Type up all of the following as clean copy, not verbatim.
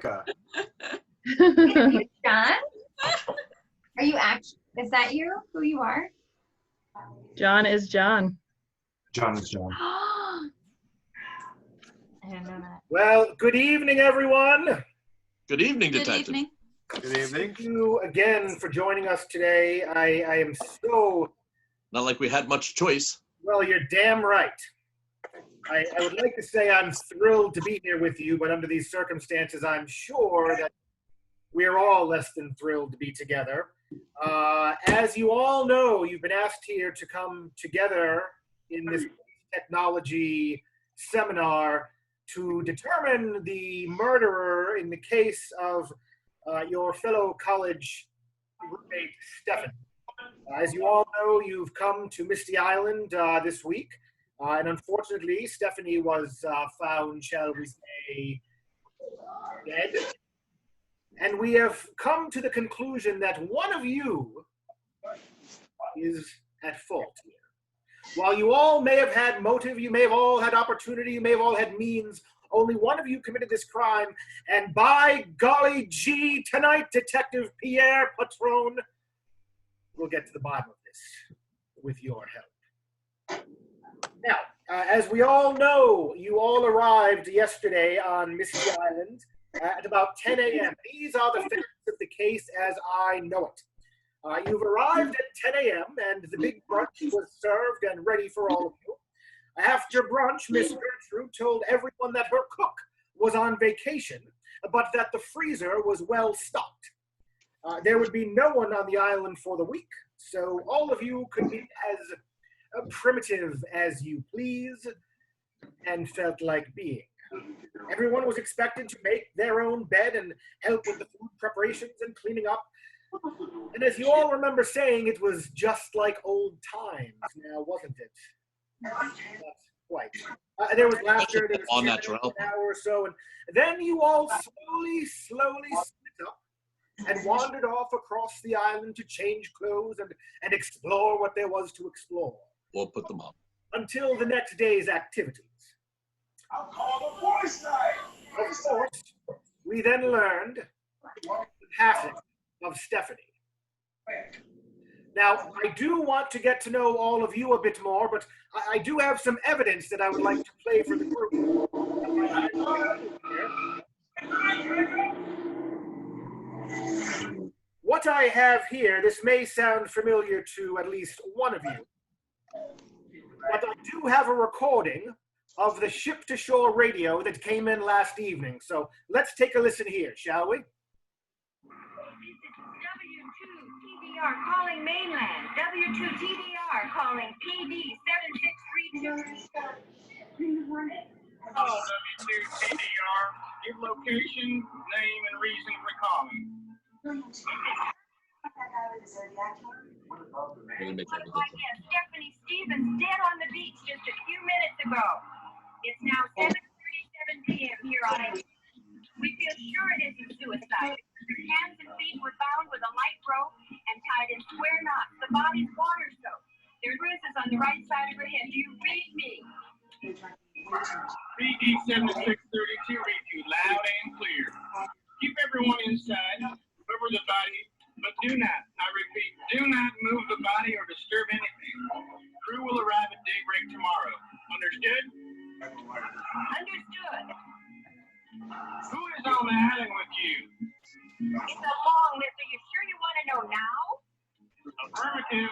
John? Are you actually, is that you? Who you are? John is John. John is John. I didn't know that. Well, good evening, everyone. Good evening, Good Detective. evening. Good evening. Thank you again for joining us today. I am so, Not like we had much choice. well, you're damn right. I would like to say I'm thrilled to be here with you, but under these circumstances, I'm sure that we're all less than thrilled to be together. As you all know, you've been asked here to come together in this technology seminar to determine the murderer in the case of your fellow college roommate, Stefan. As you all know, you've come to Misty Island this week, and unfortunately, Stephanie was found, shall we say, dead. And we have come to the conclusion that one of you is at fault here. While you all may have had motive, you may have all had opportunity, you may have all had means, only one of you committed this crime, and by golly gee, tonight, Detective Pierre Patron will get to the bottom of this with your help. Now, as we all know, you all arrived yesterday on Misty Island at about 10 a.m. These are the facts of the case as I know it. You've arrived at 10 a.m. and the big brunch was served and ready for all of you. After brunch, Miss Gertrude told everyone that her cook was on vacation, but that the freezer was well stocked. There would be no one on the island for the week, so all of you could be as primitive as you please and felt like being. Everyone was expected to make their own bed and help with the food preparations and cleaning up. And as you all remember saying, it was just like old times now, wasn't it? Not quite. There was laughter, there was All an natural. hour or so, and then you all slowly split up and wandered off across the island to change clothes and explore what there was to explore. We'll put them up. Until the next day's activities. I'll call the boys' night. Of course, we then learned the passing of Stephanie. Now, I do want to get to know all of you a bit more, but I do have some evidence that I would like to play for the group. What I have here, this may sound familiar to at least one of you, but I do have a recording of the ship-to-shore radio that came in last evening. So let's take a listen here, shall we? W2TDR calling mainland. W2TDR calling PD 7632. Hello, W2TDR. Give location, name, and reason for calling. Stephanie Stevens dead on the beach just a few minutes ago. It's now 7:37 p.m. here on it. We feel sure it isn't suicide. Her hands and feet were bound with a light rope and tied in square knots. The body's water soaked. There are bruises on the right side of her head. Do you read me? PD 7632 reads you loud and clear. Keep everyone inside. Cover the body, but do not, I repeat, do not move the body or disturb anything. Crew will arrive at daybreak tomorrow. Understood? Understood. Who is on the island with you? It's a long list. Are you sure you want to know now? Affirmative.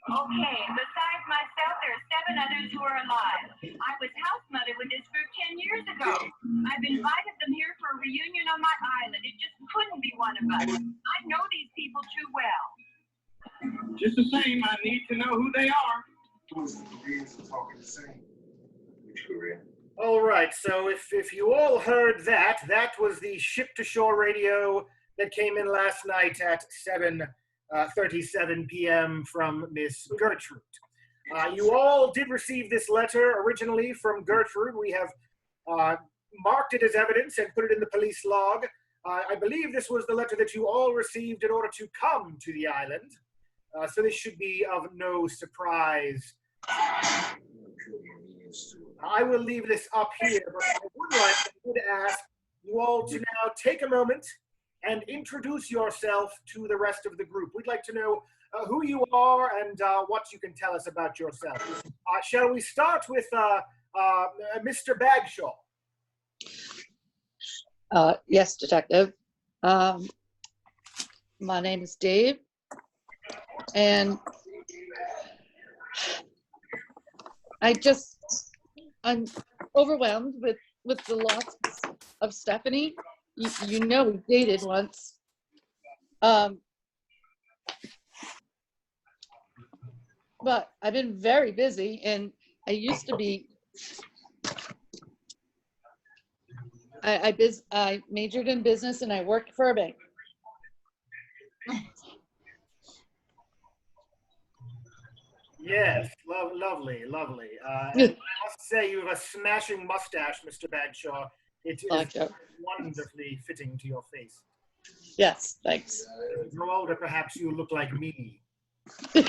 Okay, besides myself, there are 7 others who are alive. I was house mother with this group 10 years ago. I've invited them here for a reunion on my island. It just couldn't be one of us. I know these people too well. Just the same, I need to know who they are. All right, so if you all heard that, that was the ship-to-shore radio that came in last night at 7:37 p.m. from Miss Gertrude. You all did receive this letter originally from Gertrude. We have marked it as evidence and put it in the police log. I believe this was the letter that you all received in order to come to the island. So this should be of no surprise. I will leave this up here, but I would ask you all to now take a moment and introduce yourself to the rest of the group. We'd like to know who you are and what you can tell us about yourself. Shall we start with Mr. Bagshaw? Yes, Detective. My name is Dave, and I'm overwhelmed with the loss of Stephanie. You know we dated once. But I've been very busy, and I used to be. I majored in business, and I worked for a bank. Yes, lovely. And I must say you have a smashing mustache, Mr. Bagshaw. It is wonderfully fitting to your face. Yes, thanks. As you grow older, perhaps you look like me. Who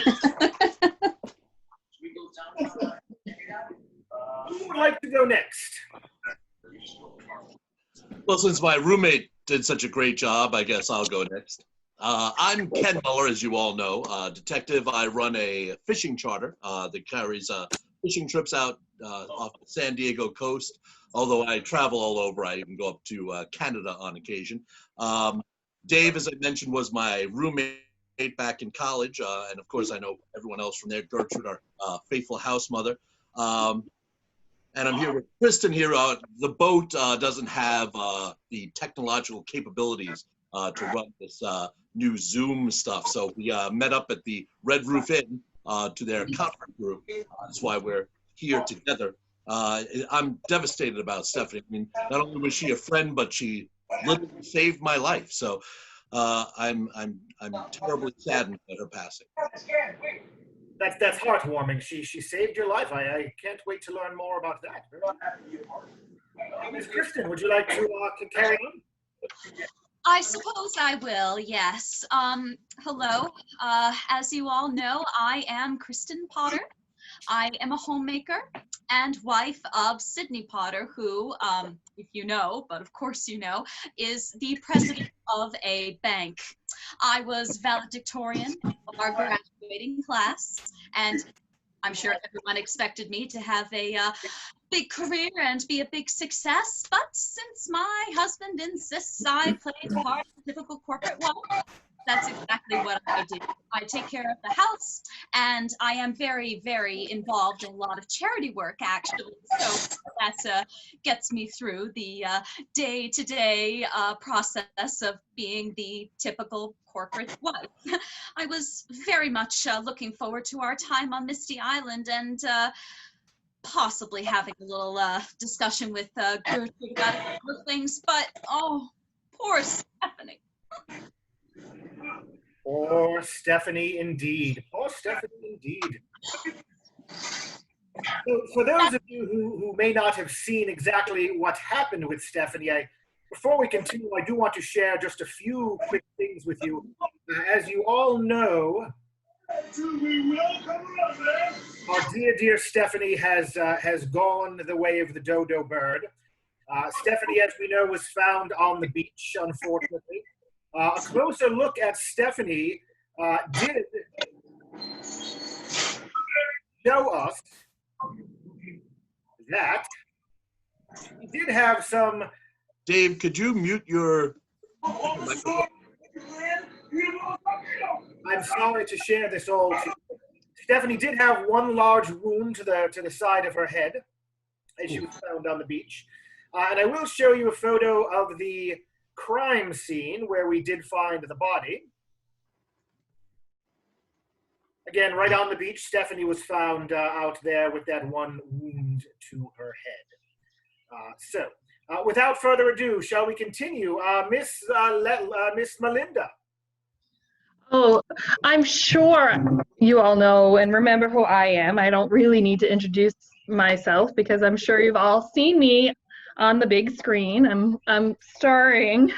would like to go next? Well, since my roommate did such a great job, I guess I'll go next. I'm Ken Muller, as you all know. Detective, I run a fishing charter that carries fishing trips out off the San Diego coast. Although I travel all over, I even go up to Canada on occasion. Dave, as I mentioned, was my roommate back in college. And of course, I know everyone else from there. Gertrude, our faithful house mother. And I'm here with Kristen here. The boat doesn't have the technological capabilities to run this new Zoom stuff. So we met up at the Red Roof Inn to their conference room. That's why we're here together. I'm devastated about Stephanie. I mean, not only was she a friend, but she literally saved my life. So I'm terribly saddened at her passing. That's heartwarming. She saved your life. I can't wait to learn more about that. Miss Kristen, would you like to carry on? I suppose I will, yes. Hello. As you all know, I am Kristen Potter. I am a homemaker and wife of Sydney Potter, who, if you know, but of course you know, is the president of a bank. I was valedictorian of our graduating class, and I'm sure everyone expected me to have a big career and be a big success, but since my husband insists I play the part of a typical corporate wife, that's exactly what I do. I take care of the house, and I am very, very involved in a lot of charity work, actually. So that gets me through the day-to-day process of being the typical corporate wife. I was very much looking forward to our time on Misty Island and possibly having a little discussion with Gertrude about a couple of things, but oh, poor Stephanie. Poor Stephanie, indeed. Poor Stephanie, indeed. So for those of you who may not have seen exactly what happened with Stephanie, before we continue, I do want to share just a few quick things with you. As you all know, our dear Stephanie has gone the way of the dodo bird. Stephanie, as we know, was found on the beach, unfortunately. A closer look at Stephanie did show us that she did have some. Dave, could you mute your microphone? I'm sorry to share this all. Stephanie did have one large wound to the side of her head as she was found on the beach. And I will show you a photo of the crime scene where we did find the body. Again, right on the beach, Stephanie was found out there with that one wound to her head. So, without further ado, shall we continue? Miss Melinda. Oh, I'm sure you all know and remember who I am. I don't really need to introduce myself because I'm sure you've all seen me on the big screen. I'm starring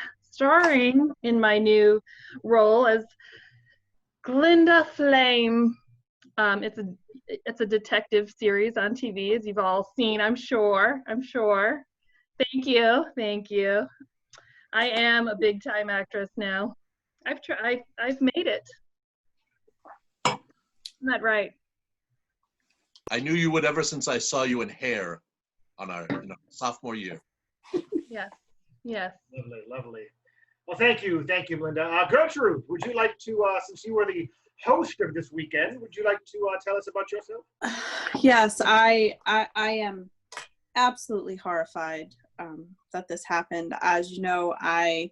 in my new role as Glinda Flame. It's a detective series on TV, as you've all seen. I'm sure. Thank you. I am a big time actress now. I've made it. Isn't that right? I knew you would ever since I saw you in Hair on our sophomore year. Yes. Yes. Lovely, lovely. Well, thank you, Melinda. Gertrude, would you like to, since you were the host of this weekend, would you like to tell us about yourself? Yes, I am absolutely horrified that this happened. As you know, I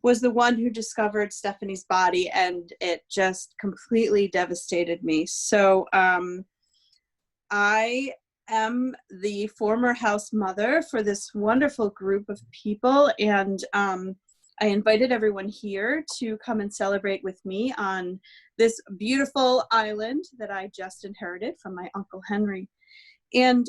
was the one who discovered Stephanie's body, and it just completely devastated me. So I am the former house mother for this wonderful group of people, and I invited everyone here to come and celebrate with me on this beautiful island that I just inherited from my Uncle Henry. And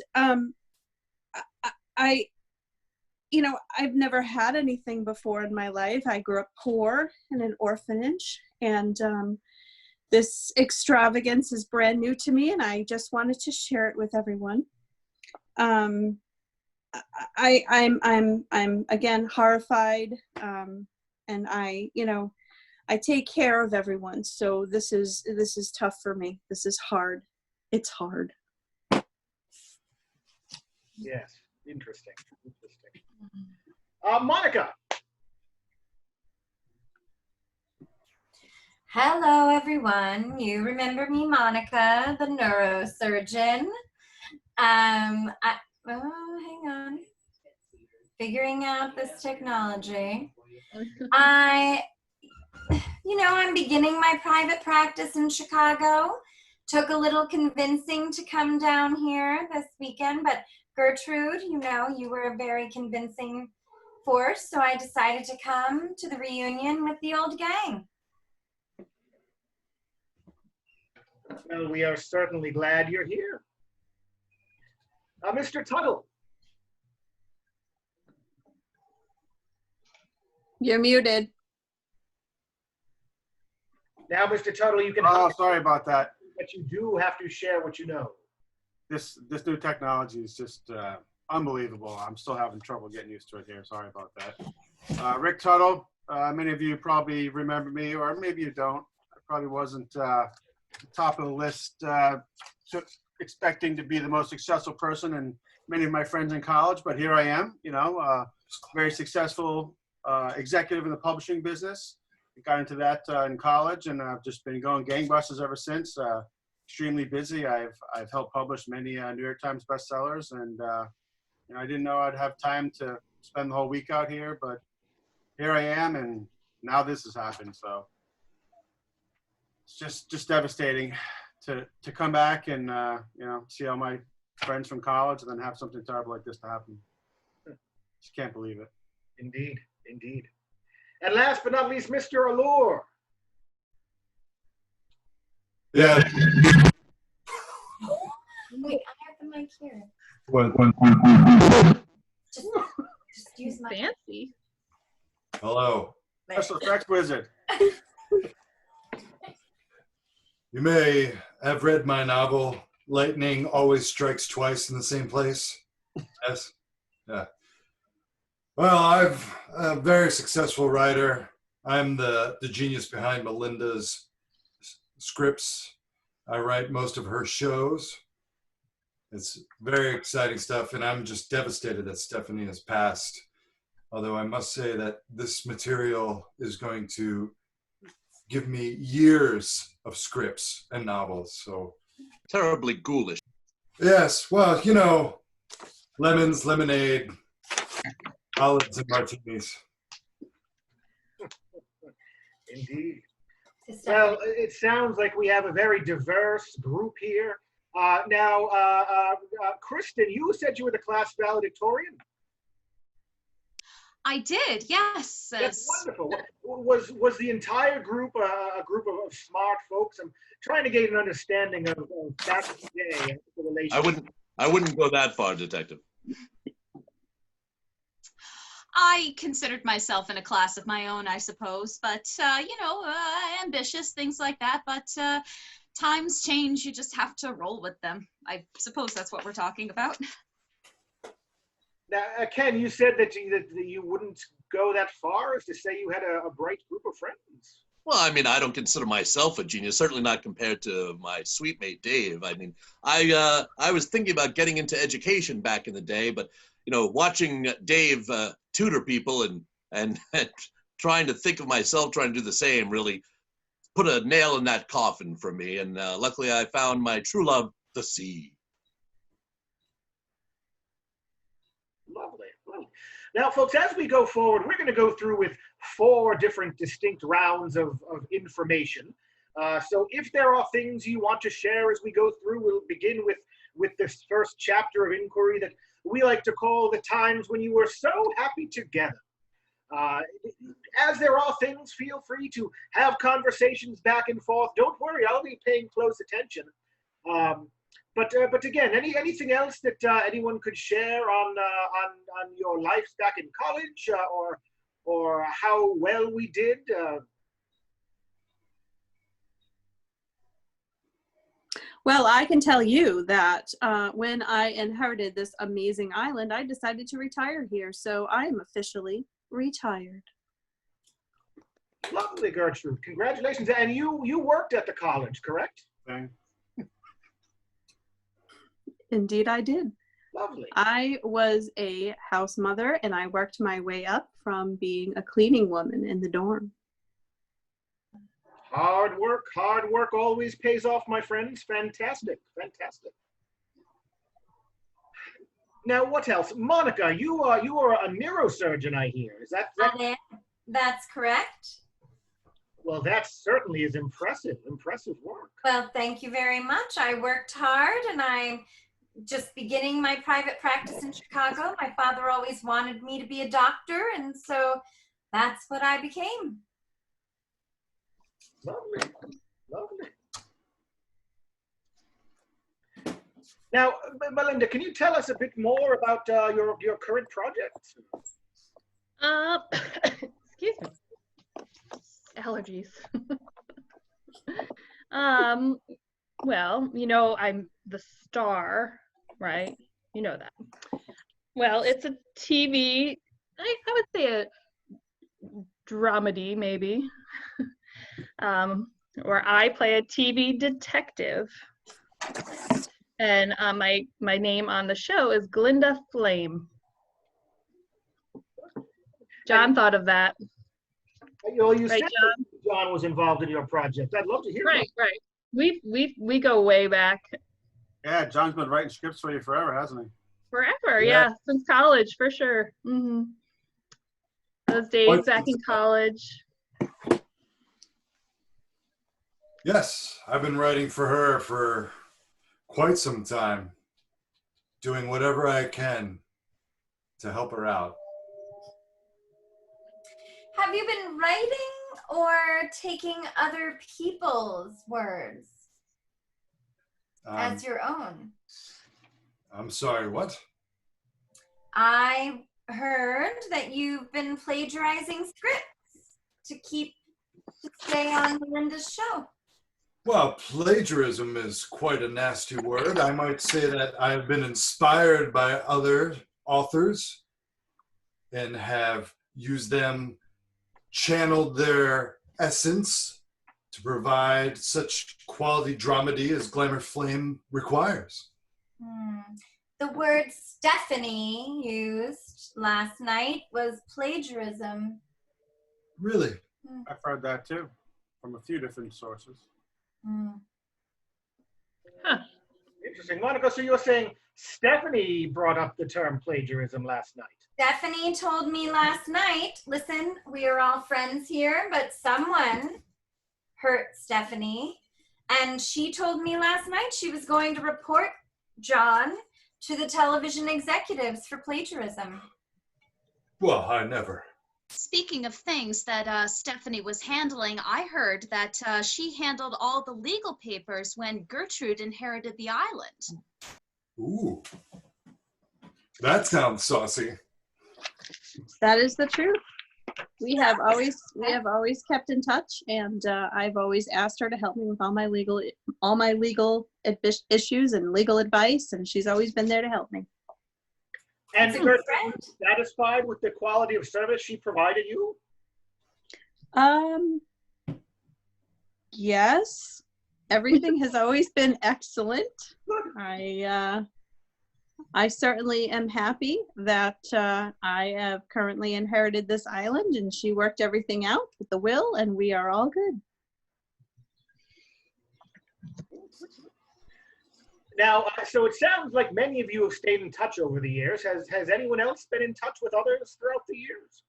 I've never had anything before in my life. I grew up poor in an orphanage, and this extravagance is brand new to me, and I just wanted to share it with everyone. I'm again horrified, and I take care of everyone. So this is tough for me. This is hard. It's hard. Yes, interesting. Monica. Hello, everyone. You remember me, Monica, the neurosurgeon. Hang on. Figuring out this technology. I'm beginning my private practice in Chicago. Took a little convincing to come down here this weekend, but Gertrude, you were a very convincing force, so I decided to come to the reunion with the old gang. Well, we are certainly glad you're here. Mr. Tuttle. You're muted. Now, Mr. Tuttle, you can. Oh, sorry about that. But you do have to share what you know. This new technology is just unbelievable. I'm still having trouble getting used to it here. Sorry about that. Rick Tuttle. Many of you probably remember me, or maybe you don't. I probably wasn't top of the list, expecting to be the most successful person in many of my friends in college, but here I am. Very successful executive in the publishing business. Got into that in college, and I've just been going gangbusters ever since. Extremely busy. I've helped publish many New York Times bestsellers, and I didn't know I'd have time to spend the whole week out here, but here I am, and now this has happened. So it's just devastating to come back and see all my friends from college and then have something terrible like this to happen. Just can't believe it. Indeed, indeed. And last but not least, Mr. Allure. Yeah. Wait, I have the mic here. Just use my fancy. Hello. Special effects wizard. You may have read my novel, Lightning Always Strikes Twice in the Same Place. Yes. Yeah. Well, I'm a very successful writer. I'm the genius behind Melinda's scripts. I write most of her shows. It's very exciting stuff, and I'm just devastated that Stephanie has passed. Although I must say that this material is going to give me years of scripts and novels. So Terribly ghoulish. yes, well, lemons, lemonade, olives, and martinis. Indeed. Well, it sounds like we have a very diverse group here. Now, Kristen, you said you were the class valedictorian. I did, yes. That's wonderful. Was the entire group a group of smart folks? I'm trying to get an understanding of back in the day and the relationship. I wouldn't go that far, Detective. I considered myself in a class of my own, I suppose, but, ambitious, things like that, but times change, you just have to roll with them. I suppose that's what we're talking about. Now, Ken, you said that you wouldn't go that far as to say you had a bright group of friends. Well, I mean, I don't consider myself a genius, certainly not compared to my sweet mate Dave. I mean, I was thinking about getting into education back in the day, but, you know, watching Dave tutor people and trying to think of myself trying to do the same really put a nail in that coffin for me. And luckily I found my true love, the sea. Lovely. Now, folks, as we go forward, we're going to go through with 4 different distinct rounds of information. So if there are things you want to share as we go through, we'll begin with this first chapter of inquiry that we like to call the times when you were so happy together. As there are things, feel free to have conversations back and forth. Don't worry, I'll be paying close attention. But again, anything else that anyone could share on your lives back in college, or how well we did? Well, I can tell you that when I inherited this amazing island, I decided to retire here. So I am officially retired. Lovely, Gertrude. Congratulations. And you worked at the college, correct? Thing. Indeed, I did. Lovely. I was a house mother, and I worked my way up from being a cleaning woman in the dorm. Hard work always pays off, my friends. Fantastic. Now, what else? Monica, you are a neurosurgeon, I hear. Is that? That's correct. Well, that certainly is impressive work. Well, thank you very much. I worked hard, and I'm just beginning my private practice in Chicago. My father always wanted me to be a doctor, and so that's what I became. Lovely. Now, Melinda, can you tell us a bit more about your current project? Excuse me. Allergies. Well, you know, I'm the star, right? You know that. Well, it's a TV, I would say a dramedy, maybe, where I play a TV detective. And my name on the show is Glinda Flame. John thought of that. You right, said John was involved in your project. I'd love to hear about it. Right. We go way back. Yeah, John's been writing scripts for you forever, hasn't he? Forever, yeah, since college, for sure. Mm-hmm. Those days back in college. Yes, I've been writing for her for quite some time, doing whatever I can to help her out. Have you been writing or taking other people's words as your own? I'm sorry, what? I heard that you've been plagiarizing scripts to stay on Melinda's show. Well, plagiarism is quite a nasty word. I might say that I've been inspired by other authors and have used them, channeled their essence to provide such quality dramedy as Glamour Flame requires. The word Stephanie used last night was plagiarism. Really? I've heard that too, from a few different sources. Huh. Interesting. Monica, so you're saying Stephanie brought up the term plagiarism last night? Stephanie told me last night, listen, we are all friends here, but someone hurt Stephanie. And she told me last night she was going to report John to the television executives for plagiarism. Well, I never. Speaking of things that Stephanie was handling, I heard that she handled all the legal papers when Gertrude inherited the island. Ooh. That sounds saucy. That is the truth. We have always kept in touch, and I've always asked her to help me with all my legal issues and legal advice, and she's always been there to help me. And That's a Gertrude, friend. satisfied with the quality of service she provided you? Yes. Everything has always been excellent. I certainly am happy that I have currently inherited this island, and she worked everything out with the will, and we are all good. Now, so it sounds like many of you have stayed in touch over the years. Has anyone else been in touch with others throughout the years?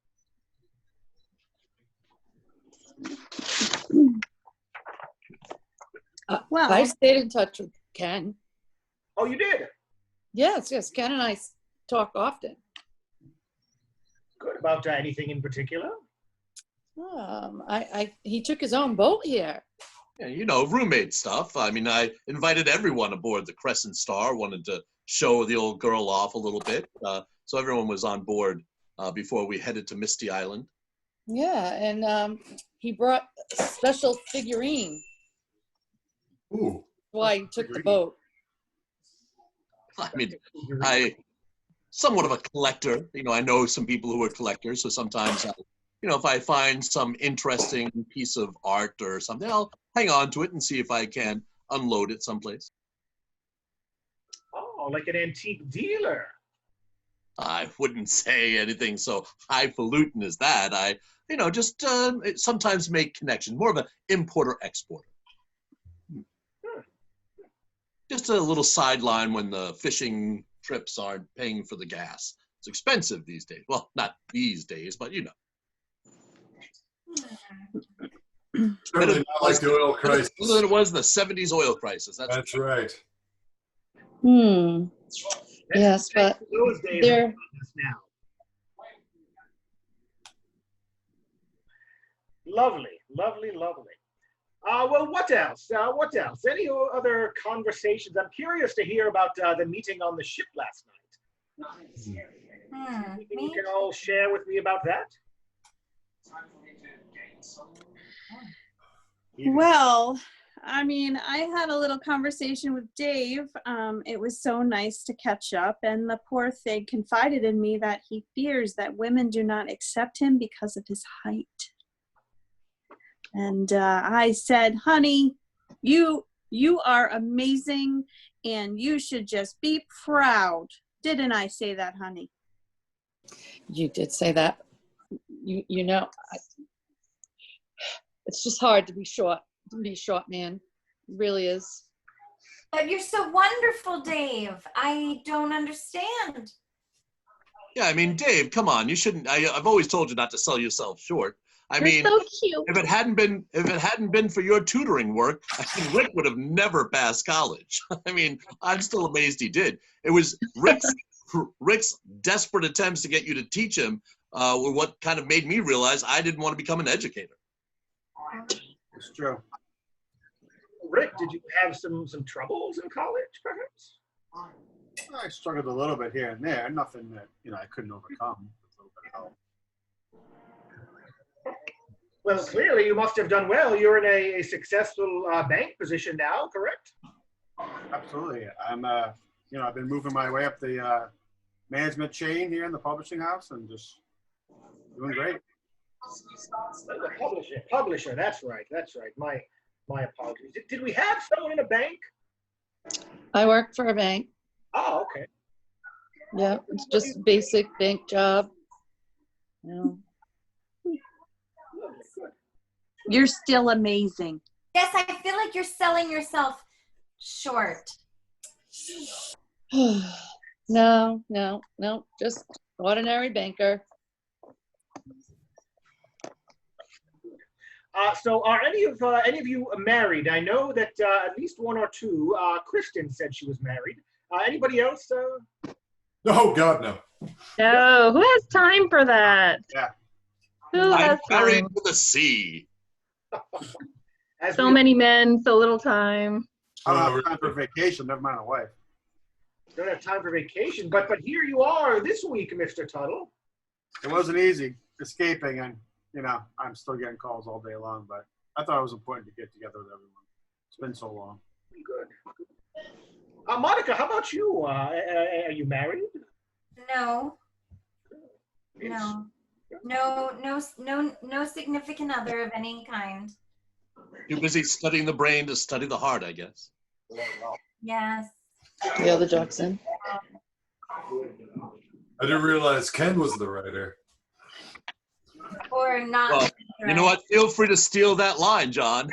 Well, I stayed in touch with Ken. Oh, you did? Yes, Ken and I talk often. Good. About anything in particular? He took his own boat here. Yeah, you know, roommate stuff. I mean, I invited everyone aboard the Crescent Star, wanted to show the old girl off a little bit. So everyone was on board before we headed to Misty Island. Yeah, and he brought a special figurine. Ooh. Why he took the boat. I mean, somewhat of a collector. You know, I know some people who are collectors, so sometimes, if I find some interesting piece of art or something, I'll hang on to it and see if I can unload it someplace. Oh, like an antique dealer. I wouldn't say anything so highfalutin as that. I, just sometimes make connections, more of an importer-exporter. Just a little sideline when the fishing trips aren't paying for the gas. It's expensive these days. Well, not these days, but Certainly not like the oil crisis. Better than it was in the 70s oil crisis. That's right. Yes, but those days they're now. Lovely, lovely, lovely. Well, what else? What else? Any other conversations? I'm curious to hear about the meeting on the ship last night. Anything you can all share with me about that? Well, I mean, I had a little conversation with Dave. It was so nice to catch up, and the poor thing confided in me that he fears that women do not accept him because of his height. And I said, honey, you are amazing, and you should just be proud. Didn't I say that, honey? You did say that. It's just hard to be short, man. It really is. But you're so wonderful, Dave. I don't understand. Yeah, I mean, Dave, come on. You shouldn't. I've always told you not to sell yourself short. I mean, so cute. if it hadn't been for your tutoring work, I mean, Rick would have never passed college. I mean, I'm still amazed he did. It was Rick's desperate attempts to get you to teach him were what kind of made me realize I didn't want to become an educator. It's true. Rick, did you have some troubles in college, perhaps? I struggled a little bit here and there. Nothing that I couldn't overcome. With a little bit of help. Well, clearly you must have done well. You're in a successful bank position now, correct? Absolutely. I've been moving my way up the management chain here in the publishing house and just doing great. The publisher. That's right. My apologies. Did we have someone in a bank? I work for a bank. Oh, okay. Yeah, it's just a basic bank job. You're still amazing. Yes, I feel like you're selling yourself short. No, just ordinary banker. So are any of you married? I know that at least one or two. Kristen said she was married. Anybody else? Oh, God, no. No, who has time for that? Yeah. Who I'm has married time? to the sea. So many men, so little time. I don't have time for vacation, never mind a wife. Don't have time for vacation, but here you are this week, Mr. Tuttle. It wasn't easy escaping, and I'm still getting calls all day long, but I thought it was important to get together with everyone. It's been so long. Good. Monica, how about you? Are you married? No. No. No significant other of any kind. Too busy studying the brain to study the heart, I guess. Yes. The other dog's in. I didn't realize Ken was the writer. Or not. Well, you know what? Feel free to steal that line, John.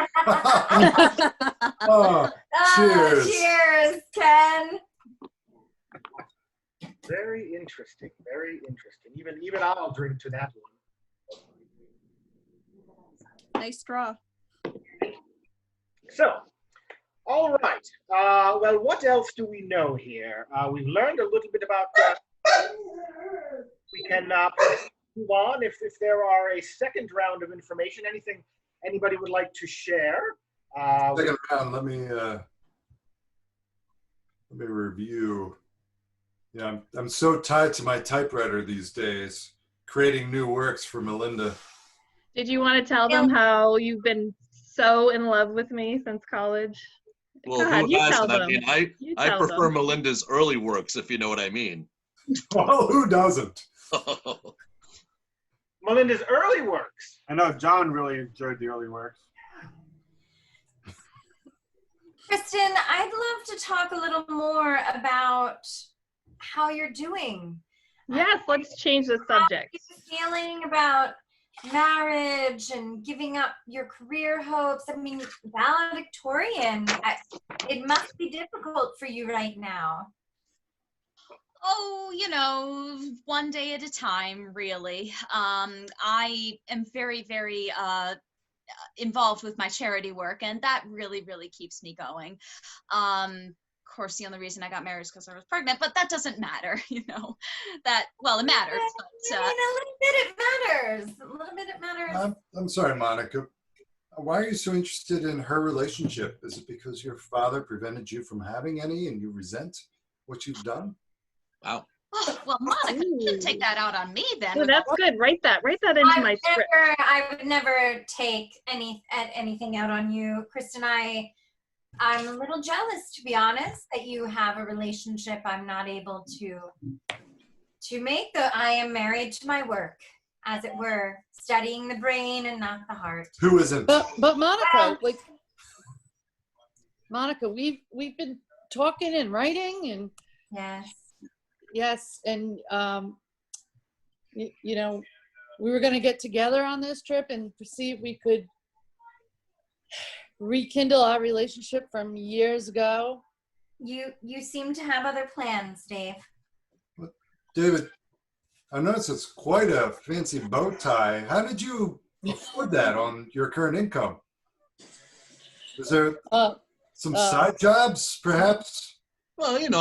Oh, cheers. Cheers, Ken. Very interesting. Very interesting. Even I'll drink to that one. Nice straw. So, all right. Well, what else do we know here? We've learned a little bit about. We can move on if there are a second round of information. Anything anybody would like to share? Second round. Let me review. Yeah, I'm so tied to my typewriter these days, creating new works for Melinda. Did you want to tell them how you've been so in love with me since college? Well, God, who you hasn't? tell I them. mean, You I tell prefer them. Melinda's early works, if you know what I mean. Well, who doesn't? Melinda's early works. I know John really enjoyed the early works. Kristen, I'd love to talk a little more about how you're doing. Yes, let's change the subject. How are you feeling about marriage and giving up your career hopes? I mean, valedictorian, it must be difficult for you right now. Oh, you know, one day at a time, really. I am very, very involved with my charity work, and that really, really keeps me going. Of course, the only reason I got married is because I was pregnant, but that doesn't matter, you know. Well, it matters. But, I mean, a little bit it matters. A little bit it matters. I'm sorry, Monica. Why are you so interested in her relationship? Is it because your father prevented you from having any and you resent what you've done? Wow. Oh, well, Monica, you shouldn't take that out on me then. Oh, that's good. Write that into my script. I would never take anything out on you, Kristen. I'm a little jealous, to be honest, that you have a relationship I'm not able to make. I am married to my work, as it were, studying the brain and not the heart. Who isn't? But Monica, Monica, we've been talking and writing and yes, and you know, we were going to get together on this trip and see if we could rekindle our relationship from years ago. You seem to have other plans, Dave. David, I noticed it's quite a fancy bow tie. How did you afford that on your current income? Is there some side jobs, perhaps? Well, you know,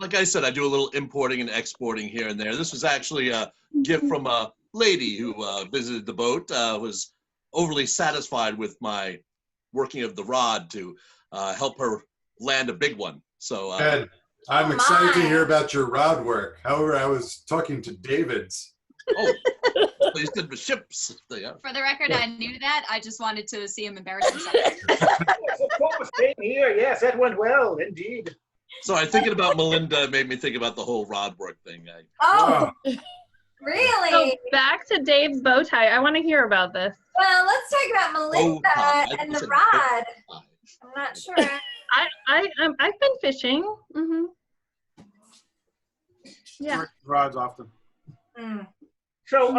like I said, I do a little importing and exporting here and there. This was actually a gift from a lady who visited the boat, was overly satisfied with my working of the rod to help her land a big one. So Ed, I'm excited to hear about your rod work. However, I was talking to David's. Oh, you said the ships. For the record, I knew that. I just wanted to see him embarrass himself. Yes, of course, same here. Yes, that went well, indeed. Sorry, thinking about Melinda made me think about the whole rod work thing. Really? So back to Dave's bow tie. I want to hear about this. Well, let's talk about Melinda and the rod. I'm not sure. I've been fishing. Mm-hmm. Yeah. Rods often. So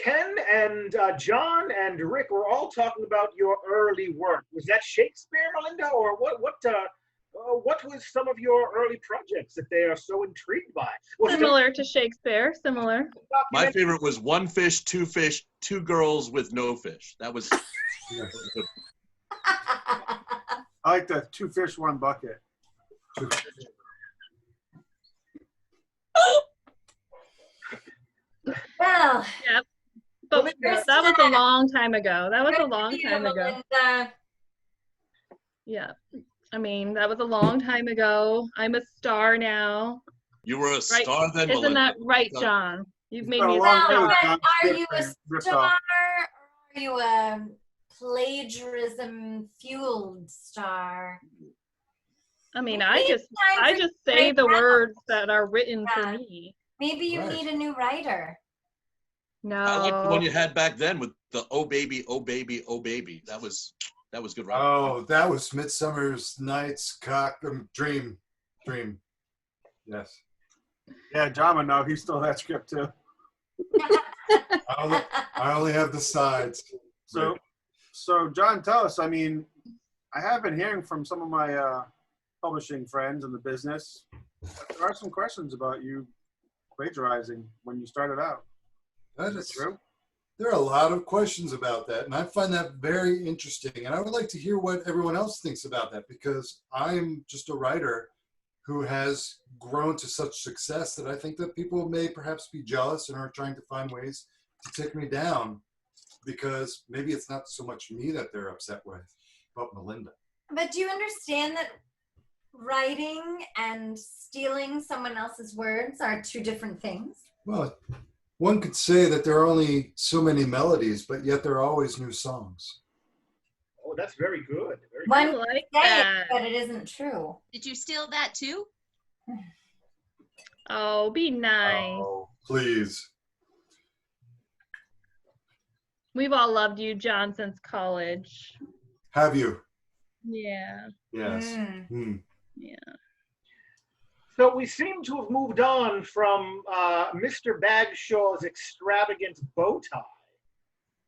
Ken and John and Rick were all talking about your early work. Was that Shakespeare, Melinda, or what was some of your early projects that they are so intrigued by? Similar to Shakespeare, similar. My favorite was one fish, two girls with no fish. That was. I like the 2 fish, 1 bucket. Well, yeah, but that was a long time ago. That was a long time ago. Yeah, I mean, that was a long time ago. I'm a star now. You were a star then, Isn't Melinda. that right, John? You've made me a well, star. are you a star or are you a plagiarism-fueled star? I mean, I just say the words that are written for me. Maybe you Right. need a new writer. No. I like the one you had back then with the "Oh baby, oh baby, oh baby." That was good writing. Oh, that was Midsummer's Night's Dream. Yes. Yeah, John would know. He stole that script too. I only have the sides. So John, tell us. I mean, I have been hearing from some of my publishing friends in the business. There are some questions about you plagiarizing when you started out. That Is is it true? There are a lot of questions about that, and I find that very interesting. And I would like to hear what everyone else thinks about that, because I'm just a writer who has grown to such success that I think that people may perhaps be jealous and are trying to find ways to take me down, because maybe it's not so much me that they're upset with, but Melinda. But do you understand that writing and stealing someone else's words are two different things? Well, one could say that there are only so many melodies, but yet there are always new songs. Oh, that's very good. Very One I good. like say it, that. but it isn't true. Did you steal that too? Oh, be nice. Oh, please. We've all loved you, John, since college. Have you? Yeah. Yes. Hmm. Yeah. So we seem to have moved on from Mr. Bagshaw's extravagant bow tie.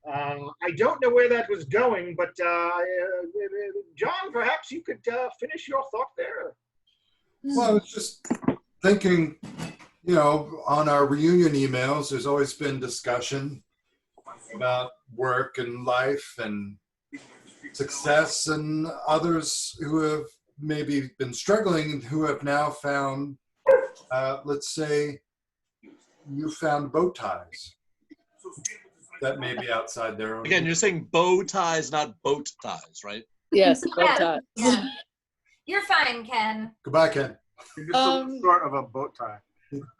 I don't know where that was going, but John, perhaps you could finish your thought there. Well, I was just thinking, on our reunion emails, there's always been discussion about work and life and success, and others who have maybe been struggling and who have now found, let's say, you found bow ties that may be outside their own. Again, you're saying bow ties, not boat ties, right? Yes, bow Yeah. tie. Yeah. You're fine, Ken. Goodbye, Ken. You're just a little short of a bow tie.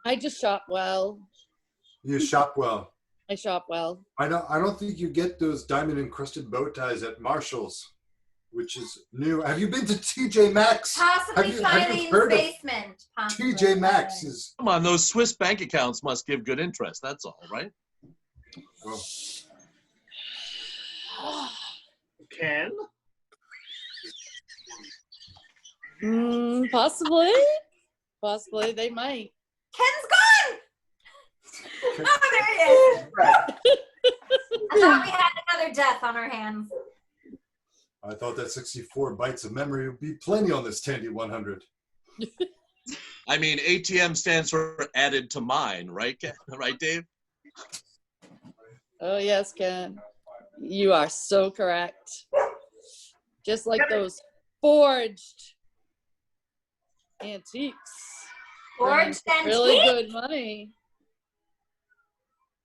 I just shop well. You shop well. I shop well. I don't think you get those diamond encrusted bow ties at Marshall's, which is new. Have you been to TJ Maxx? Possibly Have you Filene's heard of basement. Possibly. TJ Maxx is. Come on, those Swiss bank accounts must give good interest. That's all, right? Oh. Ken? Possibly. Possibly they might. Ken's gone! Oh, there he is. I thought we had another death on our hands. I thought that 64 bytes of memory would be plenty on this Tandy 100. I mean, ATM stands for added to mine, right, Ken? Right, Dave? Oh yes, Ken. You are so correct. Just like those forged antiques. Forged Really antique? good money.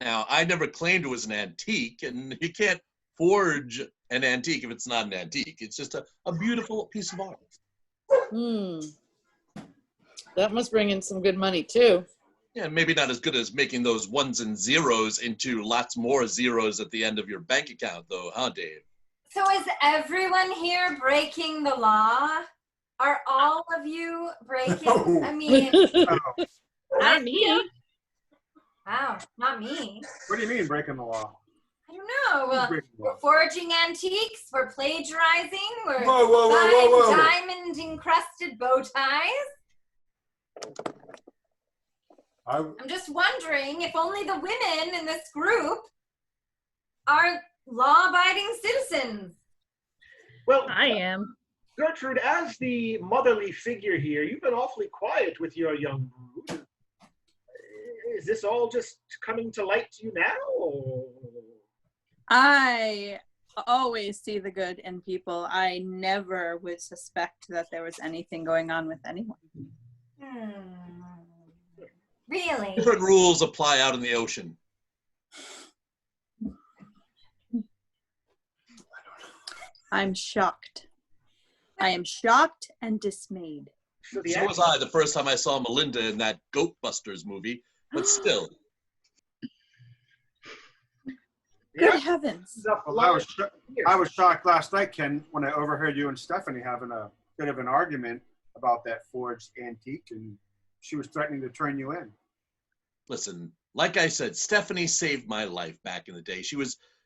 Now, I never claimed it was an antique, and you can't forge an antique if it's not an antique. It's just a beautiful piece of art. That must bring in some good money too. Yeah, maybe not as good as making those ones and zeros into lots more zeros at the end of your bank account, though, huh, Dave? So is everyone here breaking the law? Are all of you breaking? No. I mean, Not me. wow, not me. What do you mean breaking the law? I don't know. Breaking the law? We're forging antiques. We're plagiarizing. We're Whoa. buying diamond encrusted bow ties. I'm just wondering if only the women in this group are law-abiding citizens. Well, I am. Gertrude, as the motherly figure here, you've been awfully quiet with your young brood. Is this all just coming to light to you now? Or? I always see the good in people. I never would suspect that there was anything going on with anyone. Really? Different rules apply out in the ocean. I'm shocked. I am shocked and dismayed. So was I the first time I saw Melinda in that Goatbusters movie, but still. Good heavens. Well, I was shocked last night, Ken, when I overheard you and Stephanie having a bit of an argument about that forged antique, and she was threatening to turn you in. listen, like I said, Stephanie saved my life back in the day.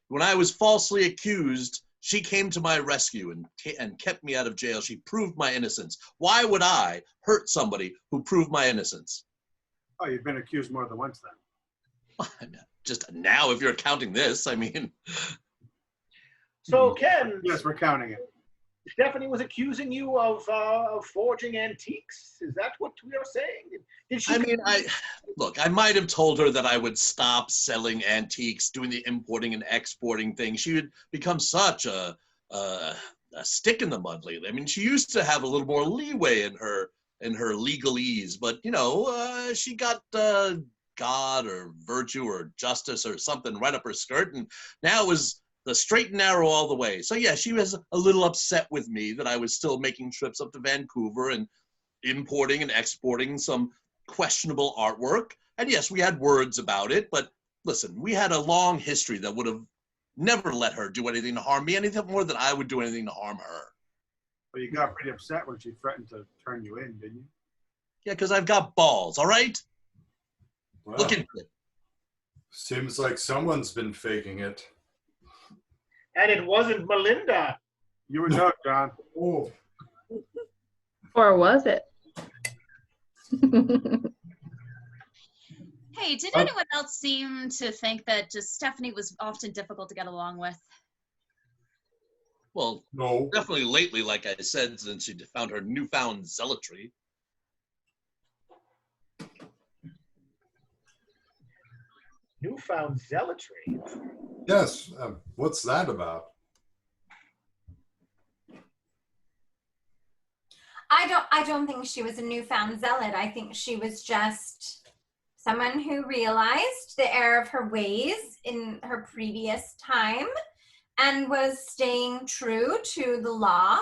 When I was falsely accused, she came to my rescue and kept me out of jail. She proved my innocence. Why would I hurt somebody who proved my innocence? Oh, you've been accused more than once then. Just now, if you're counting this, I mean. So, Ken. Yes, we're counting it. Stephanie was accusing you of forging antiques. Is that what we are saying? Did she? I mean, I might have told her that I would stop selling antiques, doing the importing and exporting thing. She would become such a stick in the mud lately. I mean, she used to have a little more leeway in her legalese, but she got God or virtue or justice or something right up her skirt, and now it was the straight and narrow all the way. So yeah, she was a little upset with me that I was still making trips up to Vancouver and importing and exporting some questionable artwork. And yes, we had words about it, but listen, we had a long history that would have never let her do anything to harm me, anything more than I would do anything to harm her. Well, you got pretty upset when she threatened to turn you in, didn't you? Yeah, because I've got balls, all right? Wow. Look into it. Seems like someone's been faking it. And it wasn't Melinda. You would know, John. Oh. Or was it? Hey, did anyone else seem to think that just Stephanie was often difficult to get along with? Well, no. Definitely lately, like I said, since she found her newfound zealotry. Newfound zealotry? Yes. What's that about? I don't think she was a newfound zealot. I think she was just someone who realized the error of her ways in her previous time and was staying true to the law.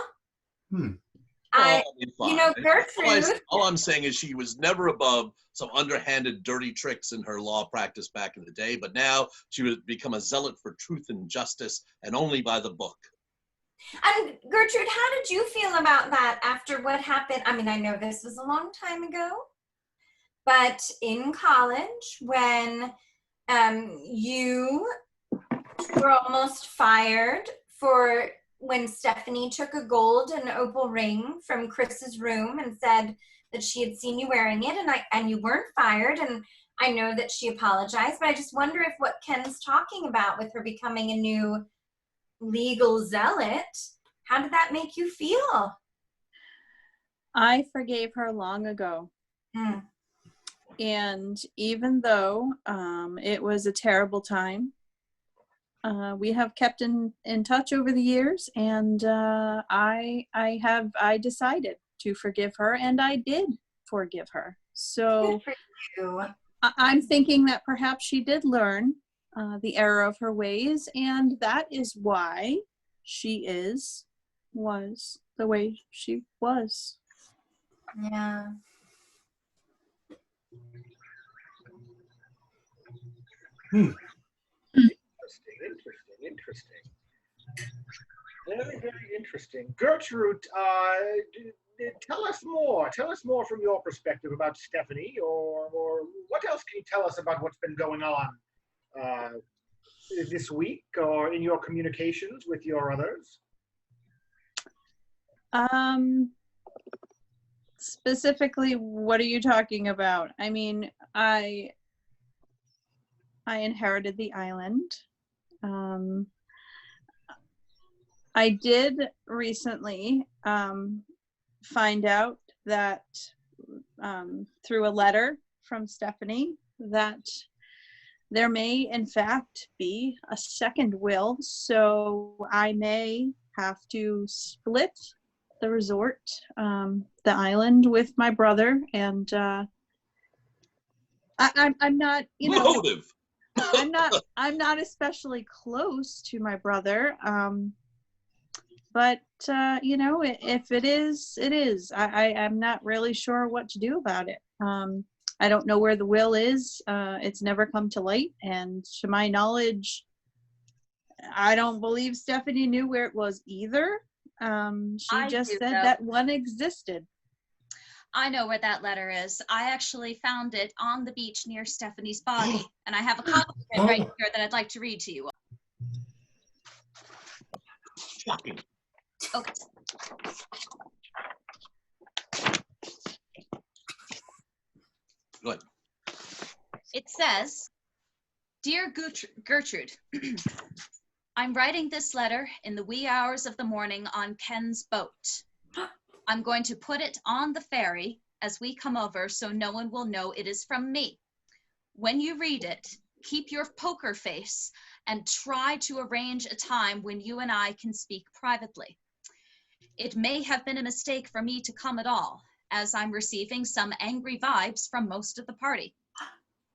Gertrude. All I'm saying is she was never above some underhanded, dirty tricks in her law practice back in the day, but now she would become a zealot for truth and justice, and only by the book. And Gertrude, how did you feel about that after what happened? I mean, I know this was a long time ago, but in college, when you were almost fired for when Stephanie took a gold and opal ring from Chris's room and said that she had seen you wearing it, and you weren't fired, and I know that she apologized, but I just wonder if what Ken's talking about with her becoming a new legal zealot, how did that make you feel? I forgave her long ago. And even though it was a terrible time, we have kept in touch over the years, and I decided to forgive her, and I did forgive her. So good for you. I'm thinking that perhaps she did learn the error of her ways, and that is why she was the way she was. Yeah. Interesting. Very, very interesting. Gertrude, tell us more. Tell us more from your perspective about Stephanie, or what else can you tell us about what's been going on this week, or in your communications with your others? Specifically, what are you talking about? I mean, I inherited the island. I did recently find out that through a letter from Stephanie that there may in fact be a second will, so I may have to split the resort, the island, with my brother, and I'm not, Motive. I'm not especially close to my brother, but if it is, it is. I'm not really sure what to do about it. I don't know where the will is. It's never come to light, and to my knowledge, I don't believe Stephanie knew where it was either. She just said that one existed. I know where that letter is. I actually found it on the beach near Stephanie's body, and I have a copy of it right here that I'd like to read to you. Shocking. Okay. Good. It says, Dear Gertrude, I'm writing this letter in the wee hours of the morning on Ken's boat. I'm going to put it on the ferry as we come over so no one will know it is from me. When you read it, keep your poker face and try to arrange a time when you and I can speak privately. It may have been a mistake for me to come at all, as I'm receiving some angry vibes from most of the party.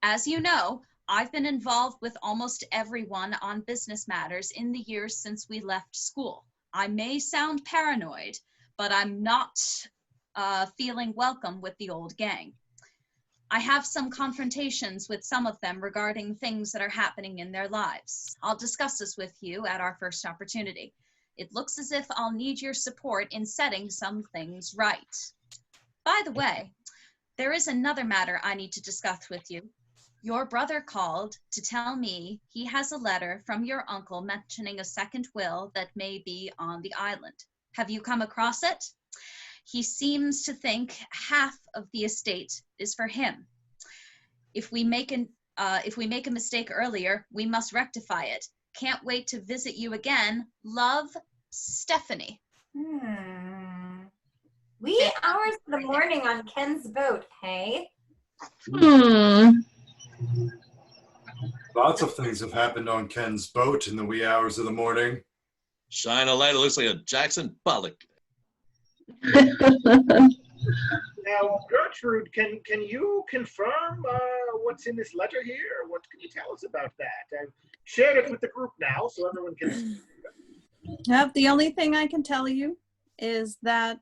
As you know, I've been involved with almost everyone on business matters in the years since we left school. I may sound paranoid, but I'm not feeling welcome with the old gang. I have some confrontations with some of them regarding things that are happening in their lives. I'll discuss this with you at our first opportunity. It looks as if I'll need your support in setting some things right. By the way, there is another matter I need to discuss with you. Your brother called to tell me he has a letter from your uncle mentioning a second will that may be on the island. Have you come across it? He seems to think half of the estate is for him. If we make a mistake earlier, we must rectify it. Can't wait to visit you again. Love, Stephanie. Wee hours of the morning on Ken's boat, hey? Lots of things have happened on Ken's boat in the wee hours of the morning. Shine a light, it looks like a Jackson Pollock. Now, Gertrude, can you confirm what's in this letter here? What can you tell us about that? I've shared it with the group now, so everyone can. Yep, the only thing I can tell you is that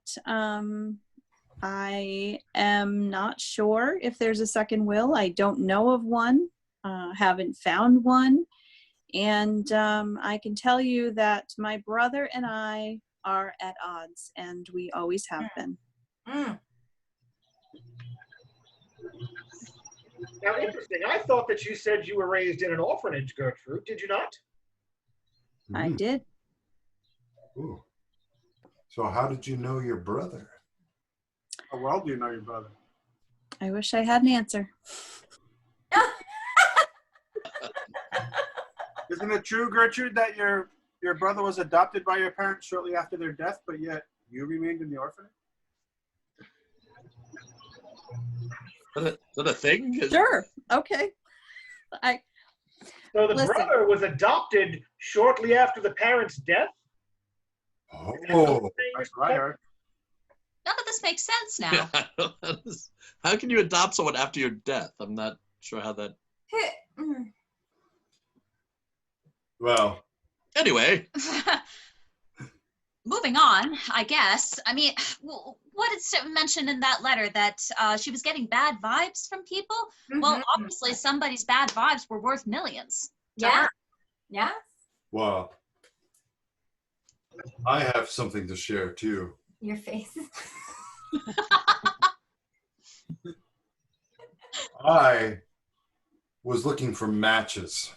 I am not sure if there's a second will. I don't know of one, haven't found one. And I can tell you that my brother and I are at odds, and we always have been. Now, interesting. I thought that you said you were raised in an orphanage, Gertrude. Did you not? I did. Ooh. So how did you know your brother? How well do you know your brother? I wish I had an answer. Isn't it true, Gertrude, that your brother was adopted by your parents shortly after their death, but yet you remained in the orphanage? Is that a thing? Sure. Okay. So the Listen. brother was adopted shortly after the parents' death? Oh, that's what I heard. None of this makes sense now. How can you adopt someone after your death? I'm not sure how that. Well. Anyway. Moving on, I guess. I mean, what did Steph mention in that letter? That she was getting bad vibes from people? Well, obviously somebody's bad vibes were worth millions. Yeah. Yeah. Well, I have something to share too. Your face. I was looking for matches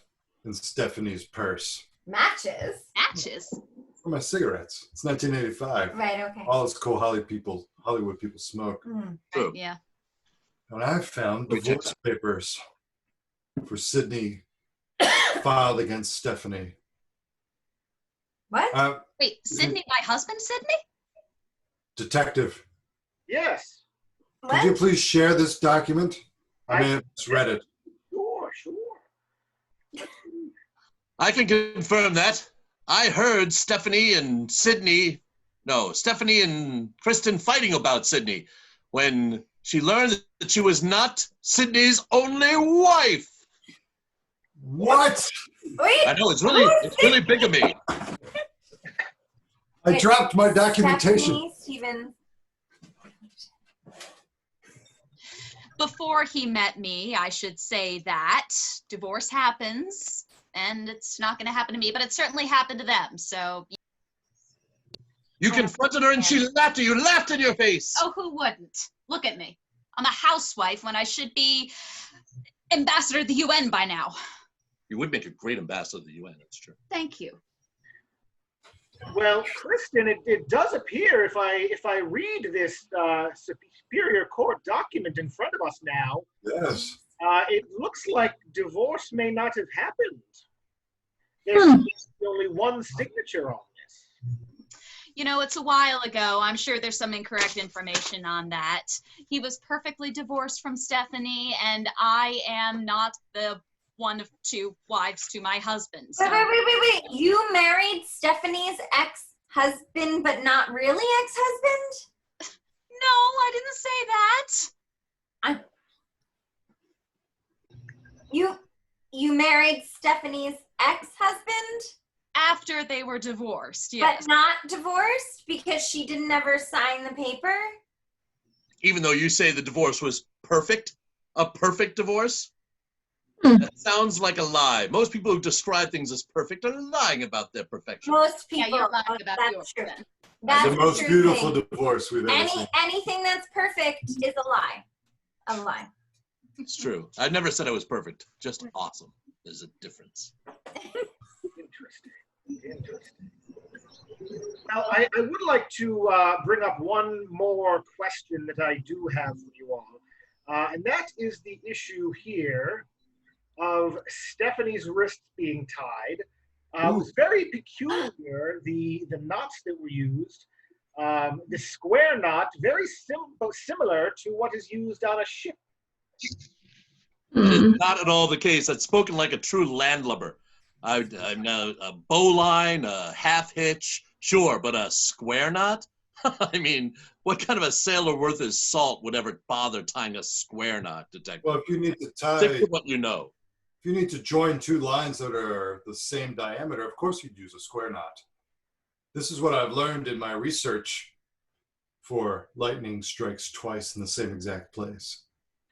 in Stephanie's purse. Matches? Matches? For my cigarettes. It's 1985. Right, okay. All us cool Hollywood people smoke. Right, yeah. And I found divorce papers for Sydney filed against Stephanie. What? Wait, Sydney, my husband, Sydney? Detective, Yes. could you please share this document? I may have misread it. Sure. I can confirm that. I heard Stephanie and Kristen fighting about Sydney when she learned that she was not Sydney's only wife. What? Wait, I know, it's really big of me. I dropped my documentation. Steven. Before he met me, I should say that divorce happens, and it's not going to happen to me, but it certainly happened to them. So, You confronted her and she laughed at you, laughed in your face. Oh, who wouldn't? Look at me. I'm a housewife when I should be ambassador to the UN by now. You would make a great ambassador to the UN, that's true. Thank you. Well, Kristen, it does appear if I read this Superior Court document in front of us now, Yes. it looks like divorce may not have happened. There's only one signature on this. You know, it's a while ago. I'm sure there's some incorrect information on that. He was perfectly divorced from Stephanie, and I am not the one of two wives to my husband. So. Wait. You married Stephanie's ex-husband, but not really ex-husband? No, I didn't say that. You married Stephanie's ex-husband? After they were divorced, yes. But not divorced because she didn't ever sign the paper? Even though you say the divorce was perfect, a perfect divorce? That sounds like a lie. Most people who describe things as perfect are lying about their perfection. Most people. Yeah, you're lying about that's yours. true. Then. That's The most true beautiful thing. divorce we've ever seen. Anything that's perfect is a lie. A lie. It's true. I've never said I was perfect. Just awesome. There's a difference. Interesting. Now, I would like to bring up one more question that I do have for you all, and that is the issue here of Stephanie's wrists being tied. It was very peculiar, the knots that were used. The square knot, very similar to what is used on a ship. That is not at all the case. I've spoken like a true landlubber. I'm now a bowline, a half hitch, sure, but a square knot? I mean, what kind of a sailor worth his salt would ever bother tying a square knot, Detective? Well, if you need to Stick to what you know. If you need to join two lines that are the same diameter, of course you'd use a square knot. This is what I've learned in my research for lightning strikes twice in the same exact place.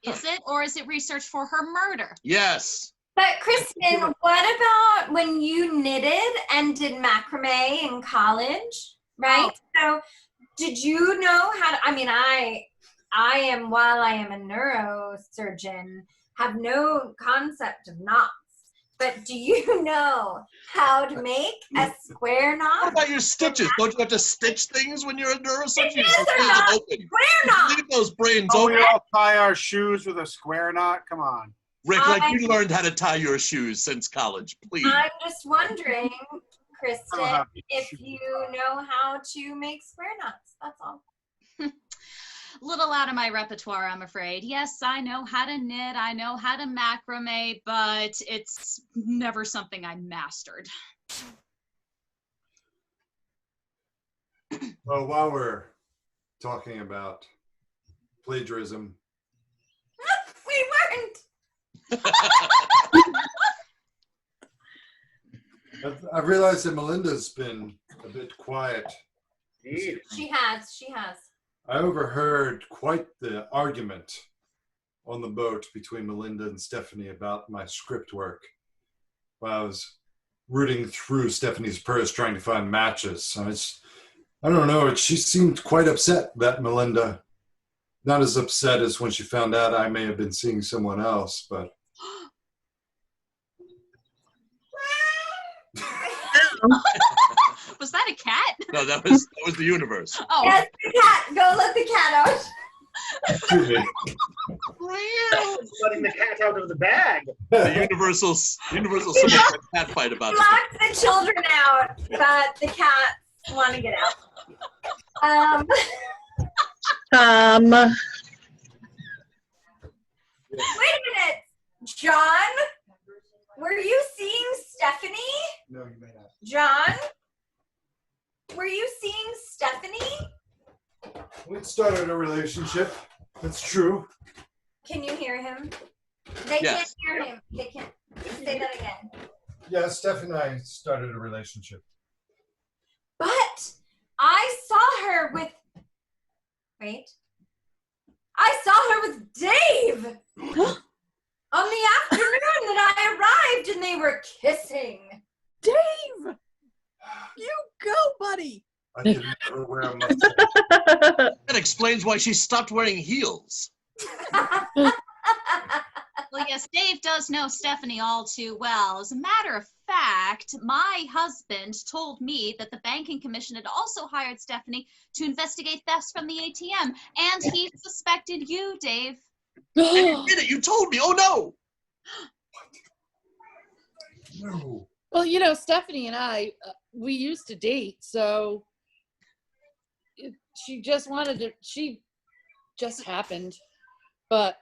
Is it, or is it research for her murder? Yes. But Kristen, what about when you knitted and did macrame in college, right? So did you know how to, I mean, while I am a neurosurgeon, have no concept of knots. But do you know how to make a square knot? What about your stitches? Don't you have to stitch things when you're a neurosurgeon? You just They're leave not them open. square knots. Leave those brains Oh, open. we all tie our shoes with a square knot? Come on. Rick, like you learned how to tie your shoes since college, please. I'm just wondering, Kristen, have if you know how to make square knots. That's all. Little out of my repertoire, I'm afraid. Yes, I know how to knit, I know how to macrame, but it's never something I mastered. Well, while we're talking about plagiarism, We weren't. I've realized that Melinda's been a bit quiet. Indeed. She has. I overheard quite the argument on the boat between Melinda and Stephanie about my script work while I was rooting through Stephanie's purse trying to find matches. I don't know, she seemed quite upset, that Melinda. Not as upset as when she found out I may have been seeing someone else, but... Was that a cat? No, that was the universe. Oh. Yes, the cat. Go let the cat out. Excuse me. Letting the cat out of the bag. The universal symbol for cat fight about it. Locked the children out, but the cats want to get out. Wait a minute, John. Were you seeing Stephanie? No, you may not. John, were you seeing Stephanie? We started a relationship. That's true. Can you hear him? They Yes. can't hear him. They can't. Say that again. Yeah, Steph and I started a relationship. But I saw her with. Wait. I saw her with Dave on the afternoon that I arrived, and they were kissing. Dave! You go, buddy! I can never wear a mustache. That explains why she stopped wearing heels. Well, yes, Dave does know Stephanie all too well. As a matter of fact, my husband told me that the banking commission had also hired Stephanie to investigate thefts from the ATM, and he suspected you, Dave. And you did it. You told me. Oh, no. No. Well, you know, Stephanie and I, we used to date, so she just wanted to, she just happened. But,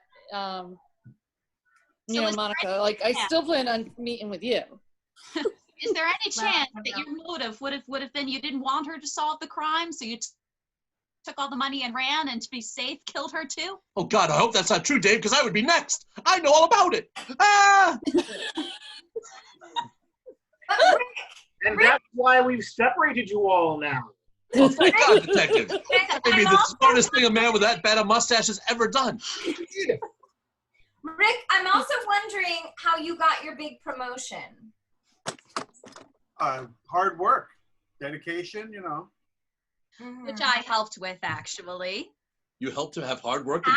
you know, Monica, like, I still plan on meeting with you. Is there any chance that your motive would have been you didn't want her to solve the crime, so you took all the money and ran, and to be safe, killed her too? Oh, God, I hope that's not true, Dave, because I would be next. I know all about it. Ah! And that's why we've separated you all now. Oh, thank God, Detective. Maybe the smartest thing a man with that bad a mustache has ever done. Rick, I'm also wondering how you got your big promotion. Hard work, dedication, you know. Which I helped with, actually. You helped him have hard work? No.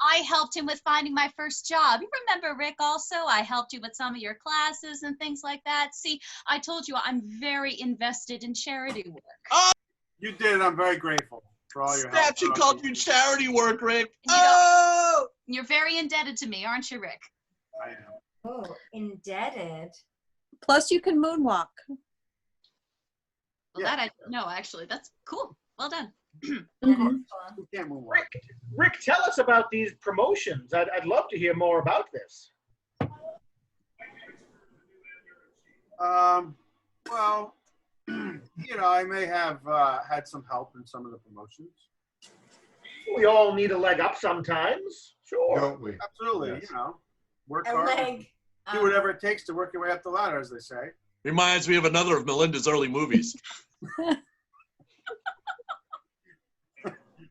I helped him with finding my first job. You remember, Rick, also? I helped you with some of your classes and things like that. See, I told you I'm very invested in charity work. Oh! You did, and I'm very grateful for all your help. She called you charity work, Rick. You're very indebted to me, aren't you, Rick? I am. Oh, indebted. Plus, you can moonwalk. Well, that I don't know, actually. That's cool. Well done. Rick, tell us about these promotions. I'd love to hear more about this. Well, you know, I may have had some help in some of the promotions. We all need a leg up sometimes. Sure. Don't we? Absolutely. Yes. You know, work A hard. leg. Do whatever it takes to work your way up the ladder, as they say. Reminds me of another of Melinda's early movies.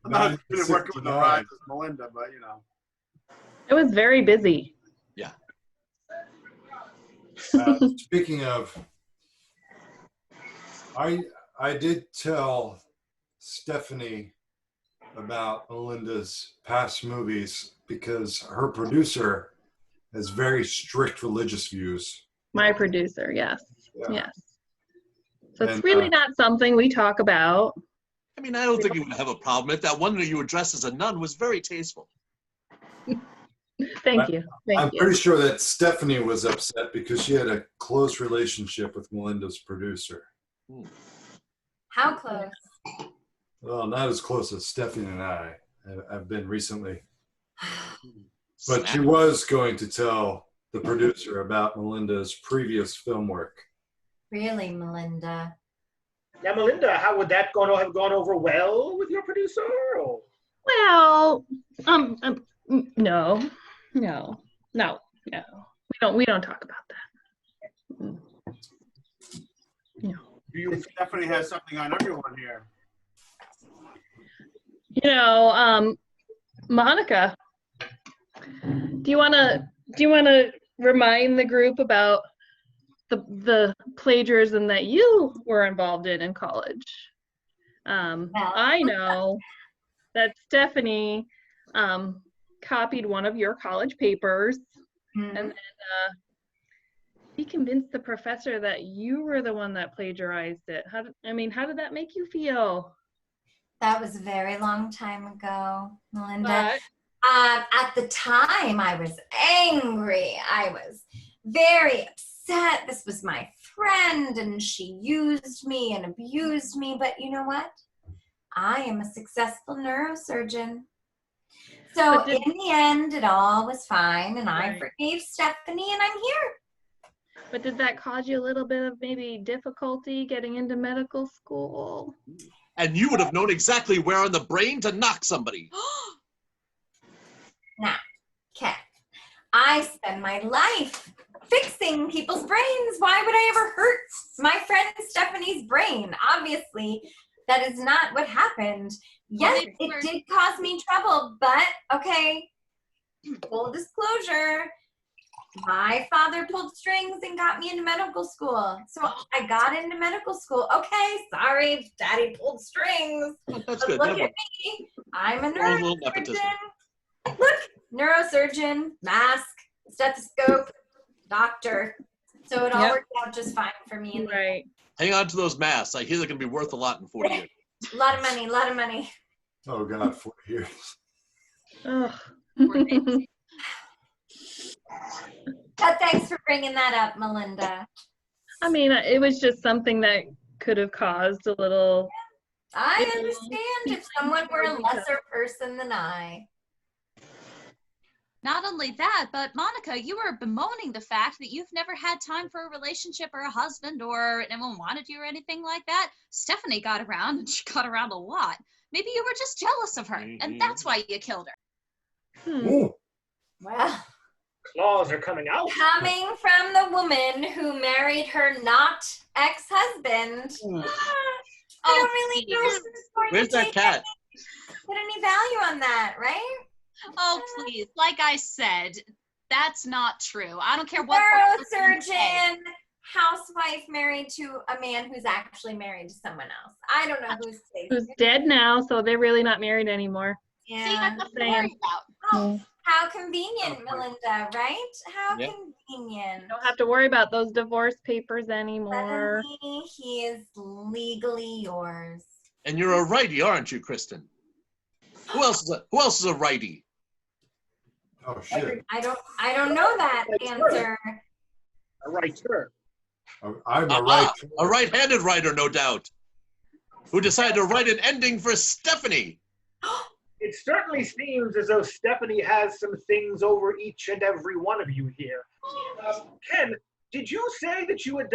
I'm not as good at working with the rides as Melinda, but you know. It was very busy. Yeah. Speaking of, I did tell Stephanie about Melinda's past movies because her producer has very strict religious views. My producer, yes. Yeah. Yes. So it's really not something we talk about. I mean, I don't think you would have a problem if that one that you were dressed as a nun was very tasteful. Thank you. I'm pretty sure that Stephanie was upset because she had a close relationship with Melinda's producer. How close? Well, not as close as Stephanie and I have been recently. But she was going to tell the producer about Melinda's previous film work. Really, Melinda? Now, Melinda, how would that have gone over well with your producer? Or? Well, no. We don't talk about that. No. Stephanie has something on everyone here. You know, Monica, do you want to remind the group about the plagiarism that you were involved in college? I know that Stephanie copied one of your college papers, and then he convinced the professor that you were the one that plagiarized it. How did that make you feel? That was a very long time ago, Melinda. At the time, I was angry. I was very upset. This was my friend, and she used me and abused me. But you know what? I am a successful neurosurgeon. So in the end, it all was fine, and I forgave Stephanie, and I'm here. But did that cause you a little bit of maybe difficulty getting into medical school? And you would have known exactly where on the brain to knock somebody. Now, Kat, I spend my life fixing people's brains. Why would I ever hurt my friend Stephanie's brain? Obviously, that is not what happened. Yes, it did cause me trouble, but okay, full disclosure, my father pulled strings and got me into medical school. So I got into medical school. Okay, sorry, daddy pulled strings. That's But good. look Yeah, at me. I'm a a little nepotism. neurosurgeon. Look, neurosurgeon, mask, stethoscope, doctor. So it all worked out just fine for me. In the Right. Hang on to those masks. I hear they're going to be worth a lot in 40 years. A lot of money, a lot of money. Oh God, 4 years. Ugh. But thanks for bringing that up, Melinda. I mean, it was just something that could have caused a little. I understand if someone were a lesser person than I. Not only that, but Monica, you were bemoaning the fact that you've never had time for a relationship or a husband or anyone wanted you or anything like that. Stephanie got around, and she got around a lot. Maybe you were just jealous of her, and that's why you killed her. Well, claws are coming out. coming from the woman who married her not ex-husband, I don't really know if this is going Where's to that take cat? put any value on that, right? Oh, please. Like I said, that's not true. I don't care what part of the story you say. Neurosurgeon, housewife married to a man who's actually married to someone else. I don't know who's safe. Who's dead now, so they're really not married anymore. Yeah. See, that's nothing to worry about. Oh, how convenient, Melinda, right? How Yep. convenient. Don't have to worry about those divorce papers anymore. Suddenly, he is legally yours. And you're a righty, aren't you, Kristen? Who else is a righty? Oh shit. I don't know that answer. A writer. I'm a right. A right-handed writer, no doubt, who decided to write an ending for Stephanie. It certainly seems as though Stephanie has some things over each and every one of you here. Ken, did you say that you had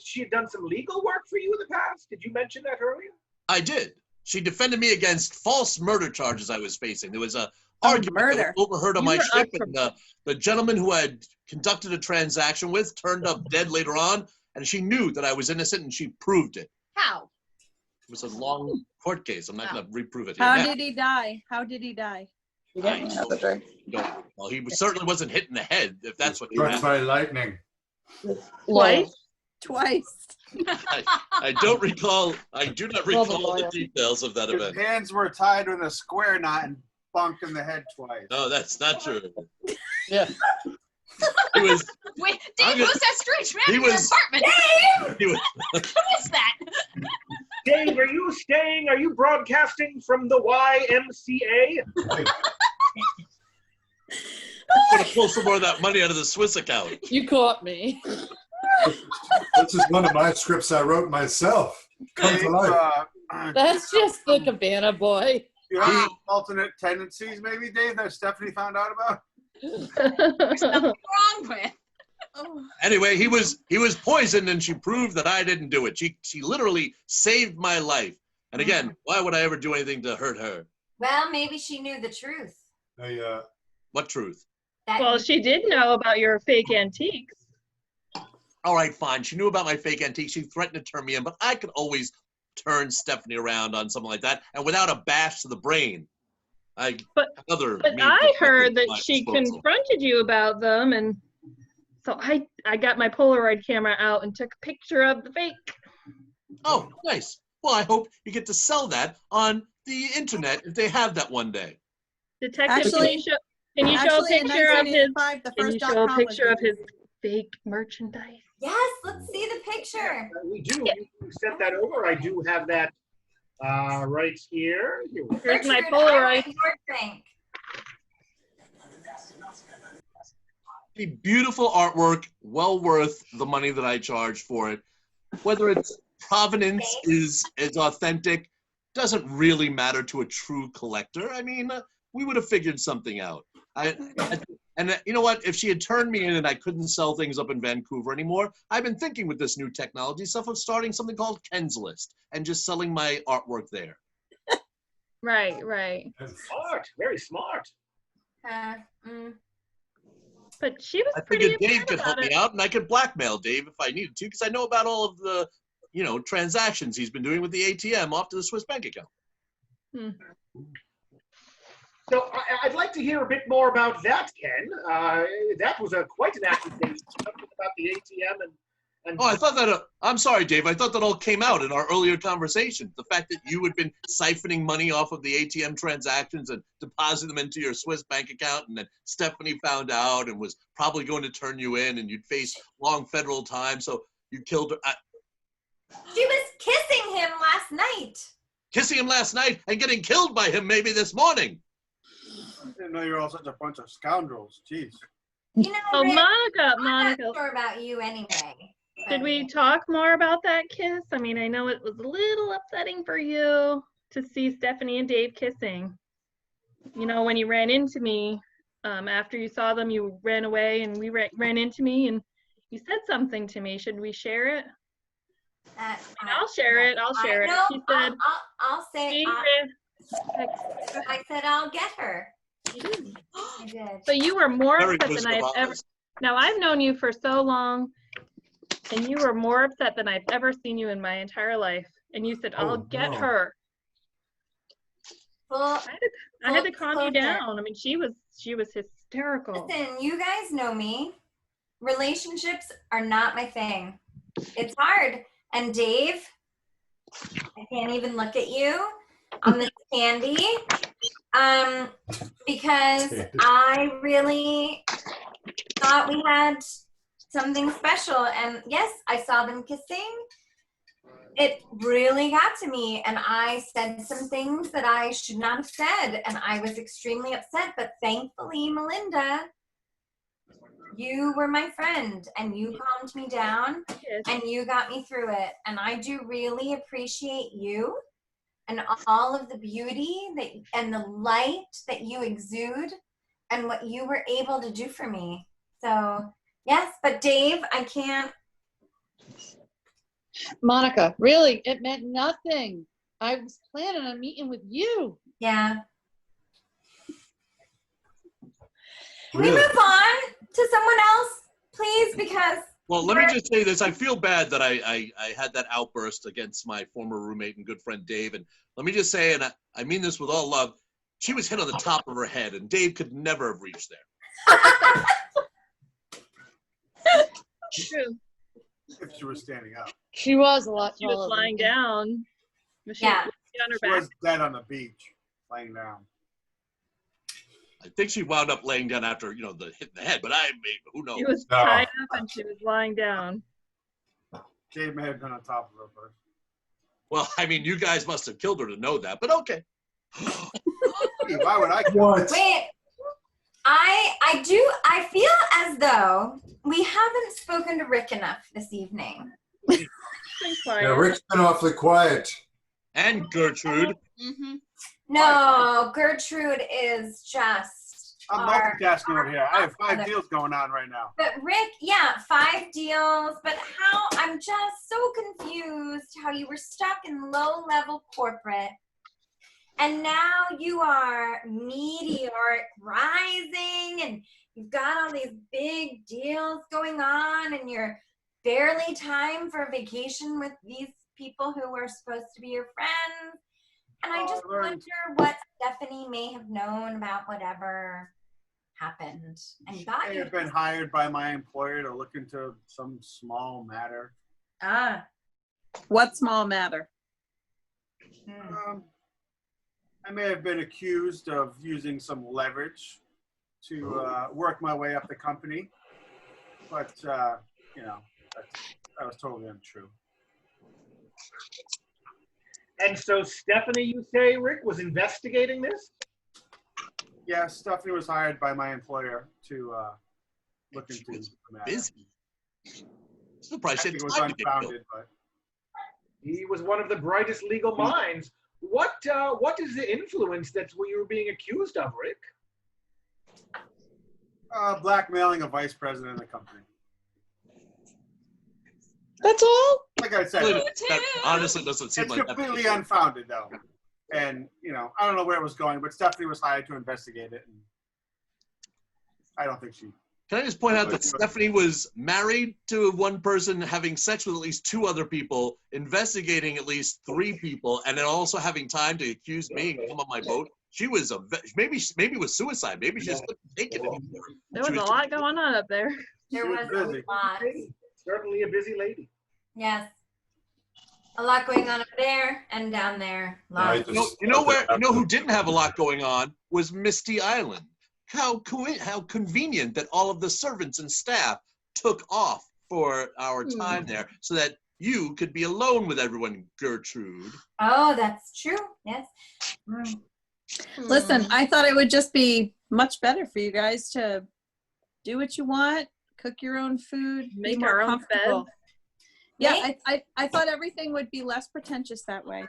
she had done some legal work for you in the past? Did you mention that earlier? I did. She defended me against false murder charges I was facing. There was a argument that was overheard on You my were ship, up and the gentleman who I had conducted a transaction with turned up dead later on, and she knew that I was innocent, and she proved it. How? It was a long court case. I'm not going to reprove it here. How now. did he die? How did he die? Well, he certainly wasn't hit in the head, if that's what you Struck asked. by lightning. Twice? Twice. I don't recall. I do not recall the details of that His event. hands were tied with a square knot and bunked in the head twice. No, that's not true. Yeah. He was. Wait, Dave, I'm who's gonna- that strange man he in your was- apartment? He was, Who is that? Dave, are you broadcasting from the YMCA? going to pull some more of that money out of the Swiss account. You caught me. This is one of my scripts I wrote myself. Come to life. That's just the Cabana boy. You have alternate tendencies, maybe, Dave, that Stephanie found out about? There's nothing wrong with. Anyway, he was poisoned, and she proved that I didn't do it. She literally saved my life. And again, why would I ever do anything to hurt her? Well, maybe she knew the truth. Hey, What truth? That Well, you- she did know about your fake antiques. All right, fine. She knew about my fake antique. She threatened to turn me in, but I could always turn Stephanie around on something like that, and without a bash to the brain. But Other But means I of heard that my she disposal. confronted you about them, and so I got my Polaroid camera out and took a picture of the fake. Oh, nice. Well, I hope you get to sell that on the internet if they have that one day. Detective, Actually- can you show a Actually, in picture of his? 1985, the Can you first show a .com was picture of his released. fake merchandise? Yes, let's see the picture. We do. You sent that over. I do have that right here. Here we go. Here's my Richard, Polaroid. I want your drink. The beautiful artwork, well worth the money that I charge for it. Whether its provenance is authentic doesn't really matter to a true collector. I mean, we would have figured something out. And you know what? If she had turned me in and I couldn't sell things up in Vancouver anymore, I've been thinking with this new technology stuff of starting something called Ken's List and just selling my artwork there. Right. Smart. Very smart. But she was I pretty figured Dave upset could help about me it. out, and I could blackmail Dave if I needed to, because I know about all of the, transactions he's been doing with the ATM off to the Swiss bank account. So I'd like to hear a bit more about that, Ken. That was quite an accusation, something about the ATM and Oh, I thought that, I'm sorry, Dave, I thought that all came out in our earlier conversation. The fact that you had been siphoning money off of the ATM transactions and depositing them into your Swiss bank account, and then Stephanie found out and was probably going to turn you in, and you'd face long federal time, so you killed her. She was kissing him last night. Kissing him last night and getting killed by him maybe this morning. I didn't know you were all such a bunch of scoundrels. Jeez. You know, Oh, Rick, Monica, I'm Monica, not sure about you anyway. did we talk more about that kiss? I mean, I know it was a little upsetting for you to see Stephanie and Dave kissing. You know, when you ran into me, after you saw them, you ran away and we ran into me and you said something to me. Should we share it? I'll share it. I'll share it. No, She said, I'll say. I said I'll get her. I did. So you were more Very upset than inquisitive I've ever. eyes. Now I've known you for so long, and you were more upset than I've ever seen you in my entire life. And you said, "I'll get her." Well, I had to calm you down. I mean, she was hysterical. Listen, you guys know me. Relationships are not my thing. It's hard. And Dave, I can't even look at you on this candy because I really thought we had something special. And yes, I saw them kissing. It really got to me, and I said some things that I should not have said, and I was extremely upset. But thankfully, Melinda, you were my friend, and you calmed me down, and you got me through it. And I do really appreciate you and all of the beauty that and the light that you exude and what you were able to do for me. So, yes, but Dave, I can't. Monica, really, it meant nothing. I was planning on meeting with you. Yeah. Can we move on to someone else, please? Because Well, let me just say this. I feel bad that I had that outburst against my former roommate and good friend Dave. And let me just say, and I mean this with all love, she was hit on the top of her head, and Dave could never have reached there. True. If she was standing up. She was a lot She was taller than lying me. down. She Yeah. was on her She back. was dead on the beach, laying down. I think she wound up laying down after, you know, the hit in the head, but who knows? She was tied up and she was lying down. Dave may have been on top of her first. Well, I mean, you guys must have killed her to know that, but okay. Why would I? What? wait, I feel as though we haven't spoken to Rick enough this evening. Yeah, Rick's been awfully quiet. And Gertrude. Mm-hmm. No, Gertrude is just. I'm multitasking over here. I have 5 deals going on right now. But Rick, yeah, 5 deals. But how? I'm just so confused how you were stuck in low-level corporate, and now you are meteoric rising, and you've got all these big deals going on, and you're barely time for a vacation with these people who were supposed to be your friends. And I just wonder what Stephanie may have known about whatever happened and got I you. have been hired by my employer to look into some small matter. Ah. What small matter? I may have been accused of using some leverage to work my way up the company, but you know, that was totally untrue. And so Stephanie, you say, Rick, was investigating this? Yeah, Stephanie was hired by my employer to look into the matter. Busy. Surprised she I had think it was time to get killed. unfounded, but He was one of the brightest legal minds. What is the influence that you were being accused of, Rick? blackmailing a vice president of the company. That's all? Like I said, That honestly doesn't seem it's like completely that. unfounded, though. And, you know, I don't know where it was going, but Stephanie was hired to investigate it. And I don't think she... Can I just point out that Stephanie was married to one person, having sex with at least 2 other people, investigating at least 3 people, and then also having time to accuse me and come on my boat She was maybe it was suicide. Maybe she just couldn't take it anymore. There was a lot going on up there. There She was was busy. a lot. Certainly a busy lady. Yes. A lot going on up there and down there. I Lots. just- You know who didn't have a lot going on was Misty Island. How convenient that all of the servants and staff took off for our time there so that you could be alone with everyone, Gertrude. Oh, that's true. Yes. Listen, I thought it would just be much better for you guys to do what you want, cook your own food, be Make more our own comfortable. bed. Yeah, I thought everything would be less pretentious that way.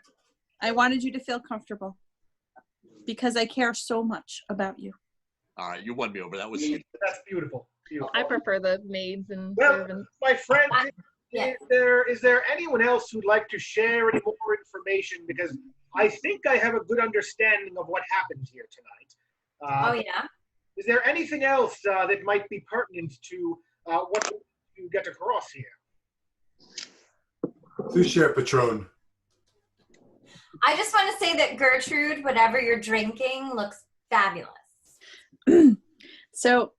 I wanted you to feel comfortable because I care so much about you. All right, you won me over. That was That's beautiful. Beautiful. I prefer the maids and Well, servants. my friend, Yeah. is there anyone else who'd like to share any more information? Because I think I have a good understanding of what happened here tonight. Oh, yeah. Is there anything else that might be pertinent to what you get across here? Touche, Patron. I just want to say that Gertrude, whatever you're drinking, looks fabulous. So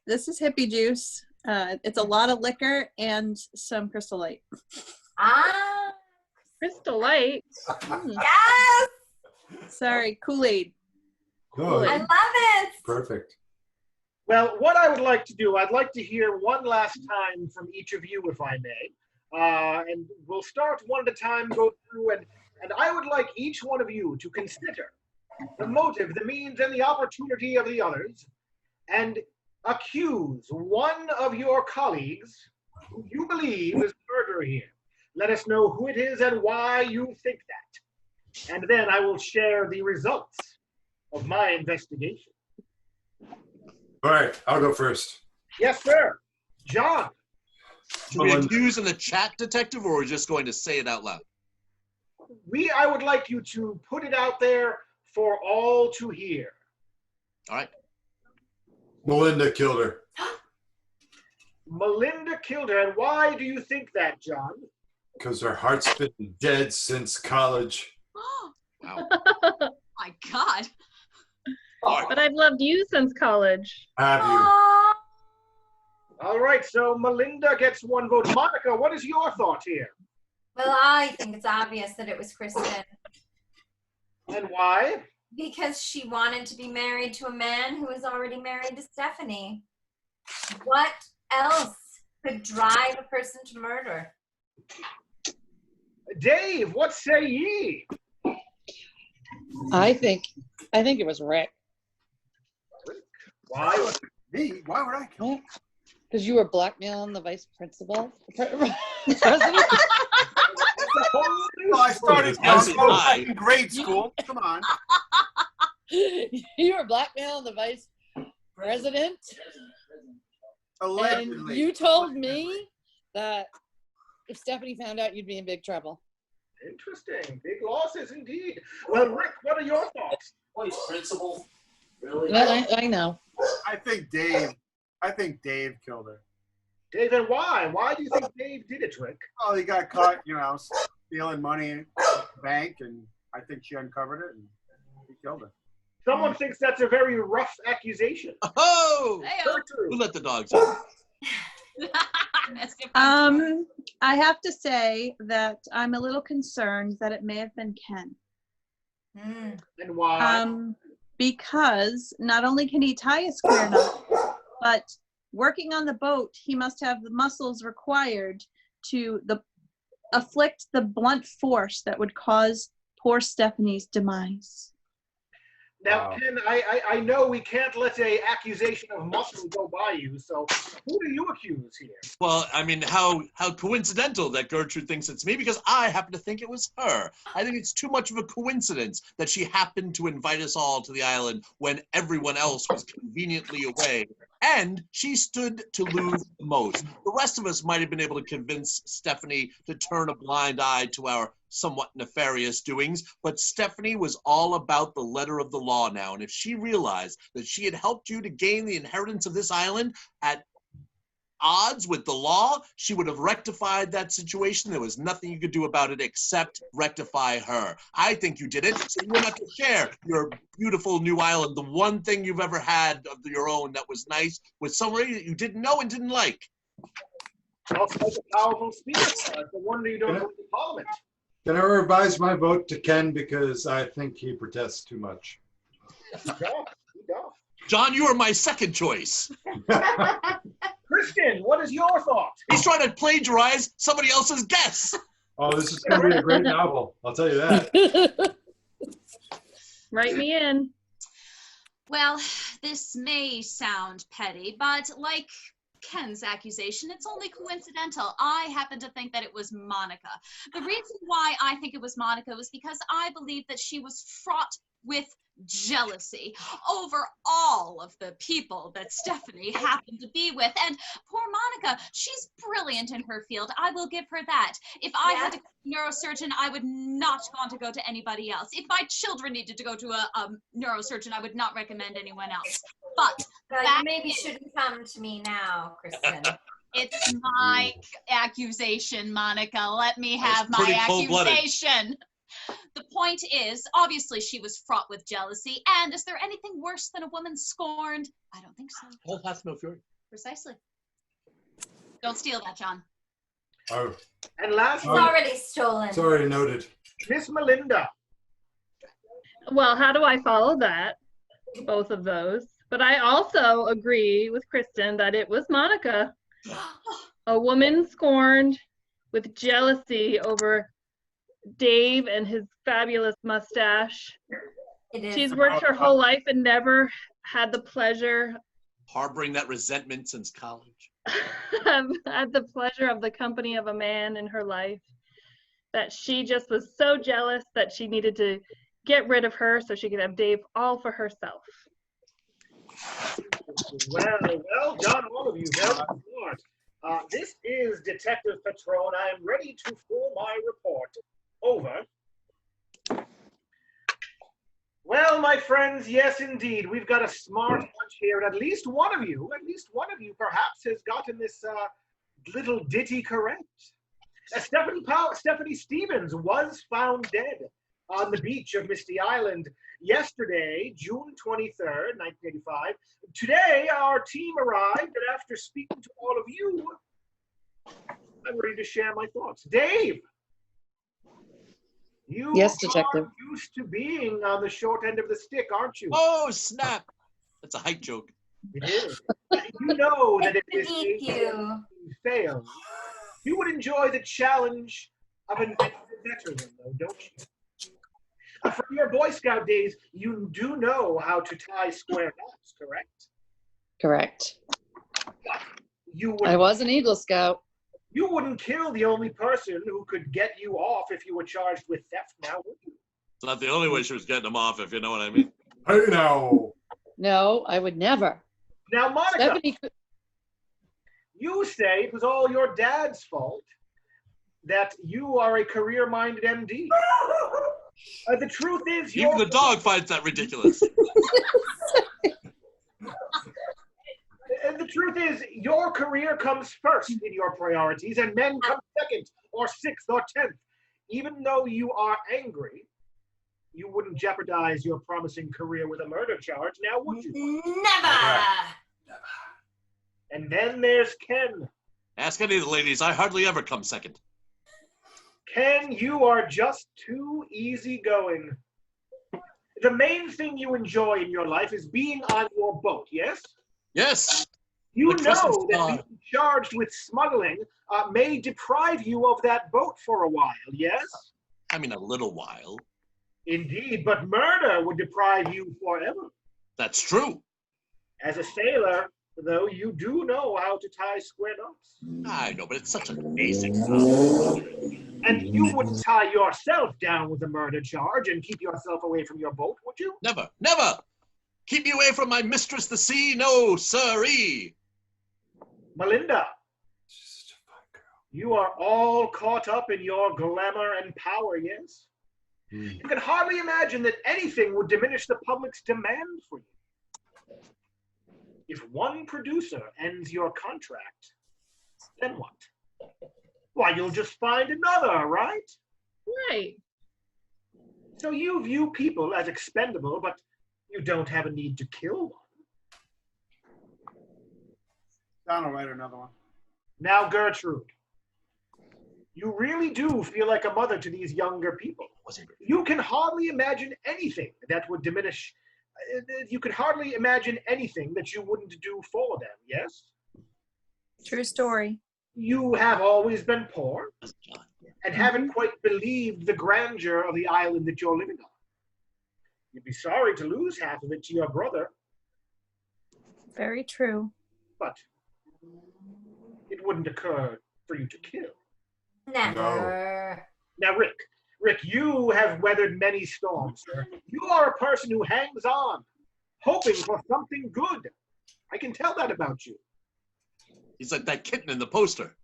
this is hippie juice. It's a lot of liquor and some Crystal Light. Ah, Crystal Light. yes! Sorry, Kool-Aid. Oh, I love it. perfect. Well, what I would like to do, I'd like to hear one last time from each of you, if I may. And we'll start one at a time, go through, and I would like each one of you to consider the motive, the means, and the opportunity of the others, and accuse one of your colleagues who you believe is the murderer here. Let us know who it is and why you think that. And then I will share the results of my investigation. All right, I'll go first. Yes, sir. John. Should we accuse in the chat, detective, or are we just going to say it out loud? I would like you to put it out there for all to hear. All right. Melinda killed her. Melinda killed her. And why do you think that, John? Because her heart's been dead since college. Wow. My God. But I've loved you since college. Have you? Aw. All right, so Melinda gets one vote. Monica, what is your thought here? Well, I think it's obvious that it was Kristen And why? because she wanted to be married to a man who was already married to Stephanie. What else could drive a person to murder? Dave, what say ye? I think it was Rick. Why? Me? Why would I kill? Because you were blackmailing the vice principal. President? Well, I started That's a lie. in grade school. Come on. You were blackmailing the vice president? Allegedly. And you told me that if Stephanie found out, you'd be in big trouble. Interesting. Big losses indeed. Well, Rick, what are your thoughts? Vice principal? Really? I know. I think Dave killed her. Dave, and why? Why do you think Dave did it, Rick? Oh, he got caught, stealing money at the bank, and I think she uncovered it, and he killed her. Someone thinks that's a very rough accusation. Oh! Hey-o. Who let the dogs out? That's good. I have to say that I'm a little concerned that it may have been Ken. And why? Because not only can he tie a square knot, but working on the boat, he must have the muscles required to afflict the blunt force that would cause poor Stephanie's demise. Now, Wow. Ken, I know we can't let an accusation of muscle go by you, so who do you accuse here? Well, I mean, how coincidental that Gertrude thinks it's me, because I happen to think it was her. I think it's too much of a coincidence that she happened to invite us all to the island when everyone else was conveniently away, and she stood to lose the most. The rest of us might have been able to convince Stephanie to turn a blind eye to our somewhat nefarious doings, but Stephanie was all about the letter of the law now, and if she realized that she had helped you to gain the inheritance of this island at odds with the law, she would have rectified that situation. There was nothing you could do about it except rectify her. I think you did it, so you're not to share your beautiful new island, the one thing you've ever had of your own that was nice, with somebody that you didn't know and didn't like. Also, like a powerful speaker. It's a wonder you don't go to Parliament. Can I revise my vote to Ken because I think he protests too much? John, you are my second choice. Kristen, what is your thought? He's trying to plagiarize somebody else's guess. Oh, this is going to be a great novel. I'll tell you that. Write me in. Well, this may sound petty, but like Ken's accusation, it's only coincidental. I happen to think that it was Monica. The reason why I think it was Monica was because I believe that she was fraught with jealousy over all of the people that Stephanie happened to be with. And poor Monica, she's brilliant in her field. I will give her that. If I had a neurosurgeon, I would not want to go to anybody else. If my children needed to go to a neurosurgeon, I would not recommend anyone else. But you maybe shouldn't come to me now, Kristen. It's my accusation, Monica. Let me have my pretty cold-blooded. accusation. The point is, obviously she was fraught with jealousy, and is there anything worse than a woman scorned? I don't think so. Whole past no fury. Precisely. Don't steal that, John. Oh. And last It's already stolen. It's already noted. Miss Melinda. Well, how do I follow that? Both of those. But I also agree with Kristen that it was Monica. A woman scorned with jealousy over Dave and his fabulous mustache. She's worked her whole life and never had the pleasure Harboring that resentment since college. had the pleasure of the company of a man in her life, that she just was so jealous that she needed to get rid of her so she could have Dave all for herself. Well done, all of you. Very smart. This is Detective Patron. I am ready to for my report. Over. Well, my friends, yes, indeed. We've got a smart bunch here, and at least one of you perhaps has gotten this little ditty correct. Stephanie Stevens was found dead on the beach of Misty Island yesterday, June 23rd, 1985. Today, our team arrived, and after speaking to all of you, I'm ready to share my thoughts. Dave! You Yes, Detective. are used to being on the short end of the stick, aren't you? Oh, snap. That's a height joke. It is. You know that if this Beneath you. fails, you would enjoy the challenge of inventing a better one, though, don't you? From your Boy Scout days, you do know how to tie square knots, correct? Correct. You I was an Eagle Scout. You wouldn't kill the only person who could get you off if you were charged with theft now, would you? It's not the only way she was getting him off, if you know what I mean. Hey, now. No, I would never. Now, Monica, Stephanie could... you say it was all your dad's fault that you are a career-minded MD. The truth is, even the dog finds that ridiculous. The truth is, your career comes first in your priorities, and men come second, or sixth, or 10th. Even though you are angry, you wouldn't jeopardize your promising career with a murder charge, now would you? Never! And then there's Ken. Ask any of the ladies. I hardly ever come second. Ken, you are just too easygoing. The main thing you enjoy in your life is being on your boat, yes? Yes. You know that being charged with smuggling may deprive you of that boat for a while, yes? I mean, a little while. Indeed, but murder would deprive you forever. That's true. As a sailor, though, you do know how to tie square knots. I know, but it's such a basic stuff. And you wouldn't tie yourself down with a murder charge and keep yourself away from your boat, would you? Never, never. Keep me away from my mistress, the sea. No, sirree. Melinda, you are all caught up in your glamour and power, yes? You can hardly imagine that anything would diminish the public's demand for you. If one producer ends your contract, Then what? Why, you'll just find another, right? Right. So you view people as expendable, but you don't have a need to kill one. Don will write another one. Now, Gertrude, you really do feel like a mother to these younger people. You can hardly imagine anything that would diminish. You could hardly imagine anything that you wouldn't do for them, yes? True story. You have always been poor and haven't quite believed the grandeur of the island that you're living on. You'd be sorry to lose half of it to your brother, Very true. but it wouldn't occur for you to kill. Never. Now, Rick, you have weathered many storms, sir. You are a person who hangs on, hoping for something good. I can tell that about you. He's like that kitten in the poster.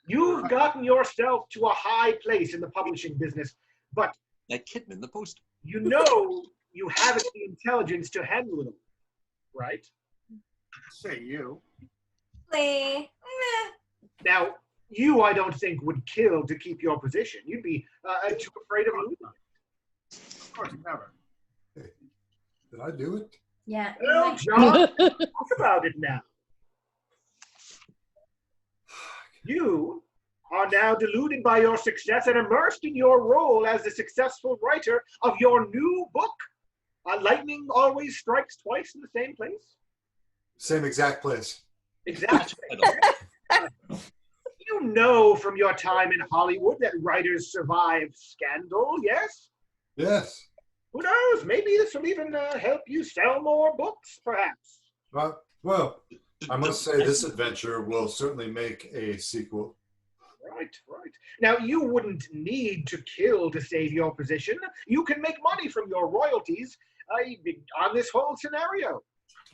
You've gotten yourself to a high place in the publishing business, but that kitten in the poster. You know you haven't the intelligence to handle it, right? Say you. Play. Now, you, I don't think, would kill to keep your position. You'd be too afraid of losing it. Of course, never. Did I do it? Yeah. Well, John, talk about it now. You are now deluded by your success and immersed in your role as the successful writer of your new book. Lightning always strikes twice in the same place. Same exact place. Exactly. You know from your time in Hollywood that writers survive scandal, yes? Yes. Who knows? Maybe this will even help you sell more books, perhaps. Well, I must say this adventure will certainly make a sequel. Right. Now, you wouldn't need to kill to save your position. You can make money from your royalties on this whole scenario.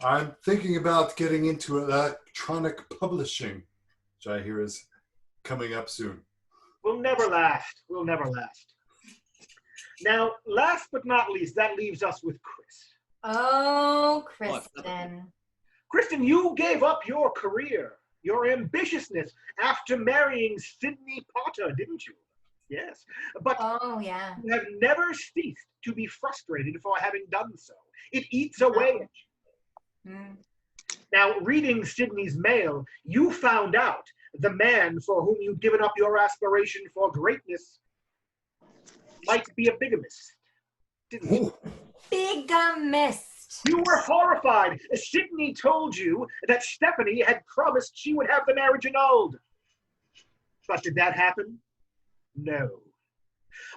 I'm thinking about getting into electronic publishing, which I hear is coming up soon. We'll never last. Now, last but not least, that leaves us with Chris. Oh, Kristen. Kristen, you gave up your career, your ambitiousness after marrying Sydney Potter, didn't you? Yes. But oh, yeah. You have never ceased to be frustrated for having done so. It eats away at you. Now, reading Sydney's mail, you found out the man for whom you'd given up your aspiration for greatness might be a bigamist, didn't you? Bigamist. You were horrified. Sydney told you that Stephanie had promised she would have the marriage annulled. But did that happen? No.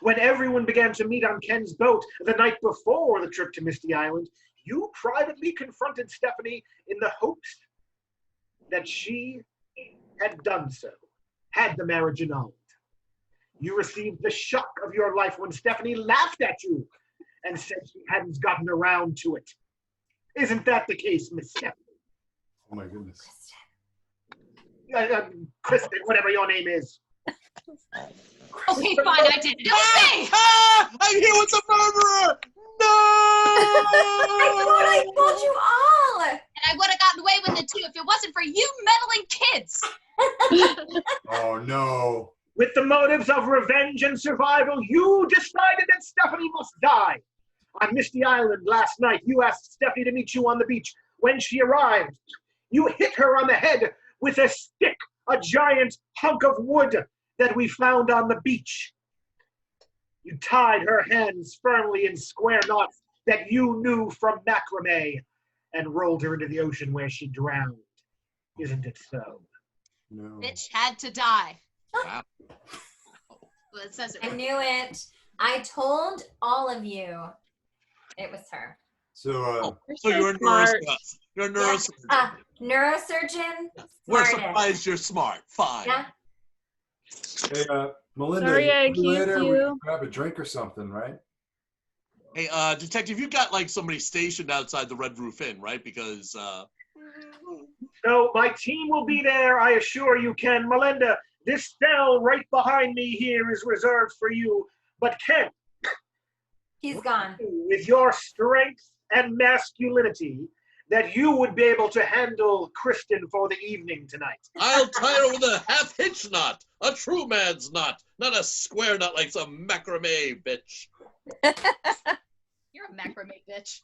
When everyone began to meet on Ken's boat the night before the trip to Misty Island, you privately confronted Stephanie in the hopes that she had done so, had the marriage annulled. You received the shock of your life when Stephanie laughed at you and said she hadn't gotten around to it. Isn't that the case, Miss Stephanie? Oh my goodness. Kristen, whatever your name is. Okay, fine, I did it. It was me! I'm here with the murderer! No! I told you all! And I would have gotten away with it too if it wasn't for you meddling kids. Oh no. With the motives of revenge and survival, you decided that Stephanie must die. On Misty Island last night, you asked Stephanie to meet you on the beach. When she arrived, you hit her on the head with a stick, a giant hunk of wood that we found on the beach. You tied her hands firmly in square knots that you knew from macrame and rolled her into the ocean where she drowned. Isn't it so? No. Bitch had to die. Wow. Well, it says it. I knew it. I told all of you it was her. So, So you're a neurosurgeon. You're a neurosurgeon. Yeah. Neurosurgeon. We're Smartest. surprised you're smart. Fine. Yeah. hey, Melinda, Sorry, I accused later we you. can grab a drink or something, right? Hey, detective, you got like somebody stationed outside the Red Roof Inn, right? Because So my team will be there, I assure you, Ken. Melinda, this cell right behind me here is reserved for you. But Ken, He's gone. with your strength and masculinity, that you would be able to handle Kristen for the evening tonight. I'll tie her with a half-hitch knot, a true man's knot, not a square knot like some macrame bitch. You're a macrame bitch.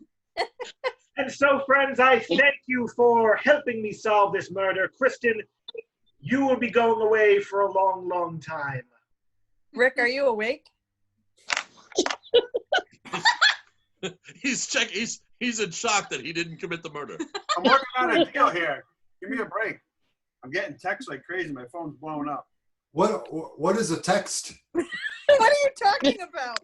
And so, friends, I thank you for helping me solve this murder. Kristen, you will be going away for a long, long time. Rick, are you awake? He's in shock that he didn't commit the murder. I'm working on a deal here. Give me a break. I'm getting texts like crazy. My phone's blowing up. What is a text? What are you talking about?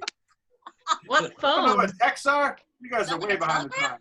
What I don't know phone? what texts are. You guys are way behind the time.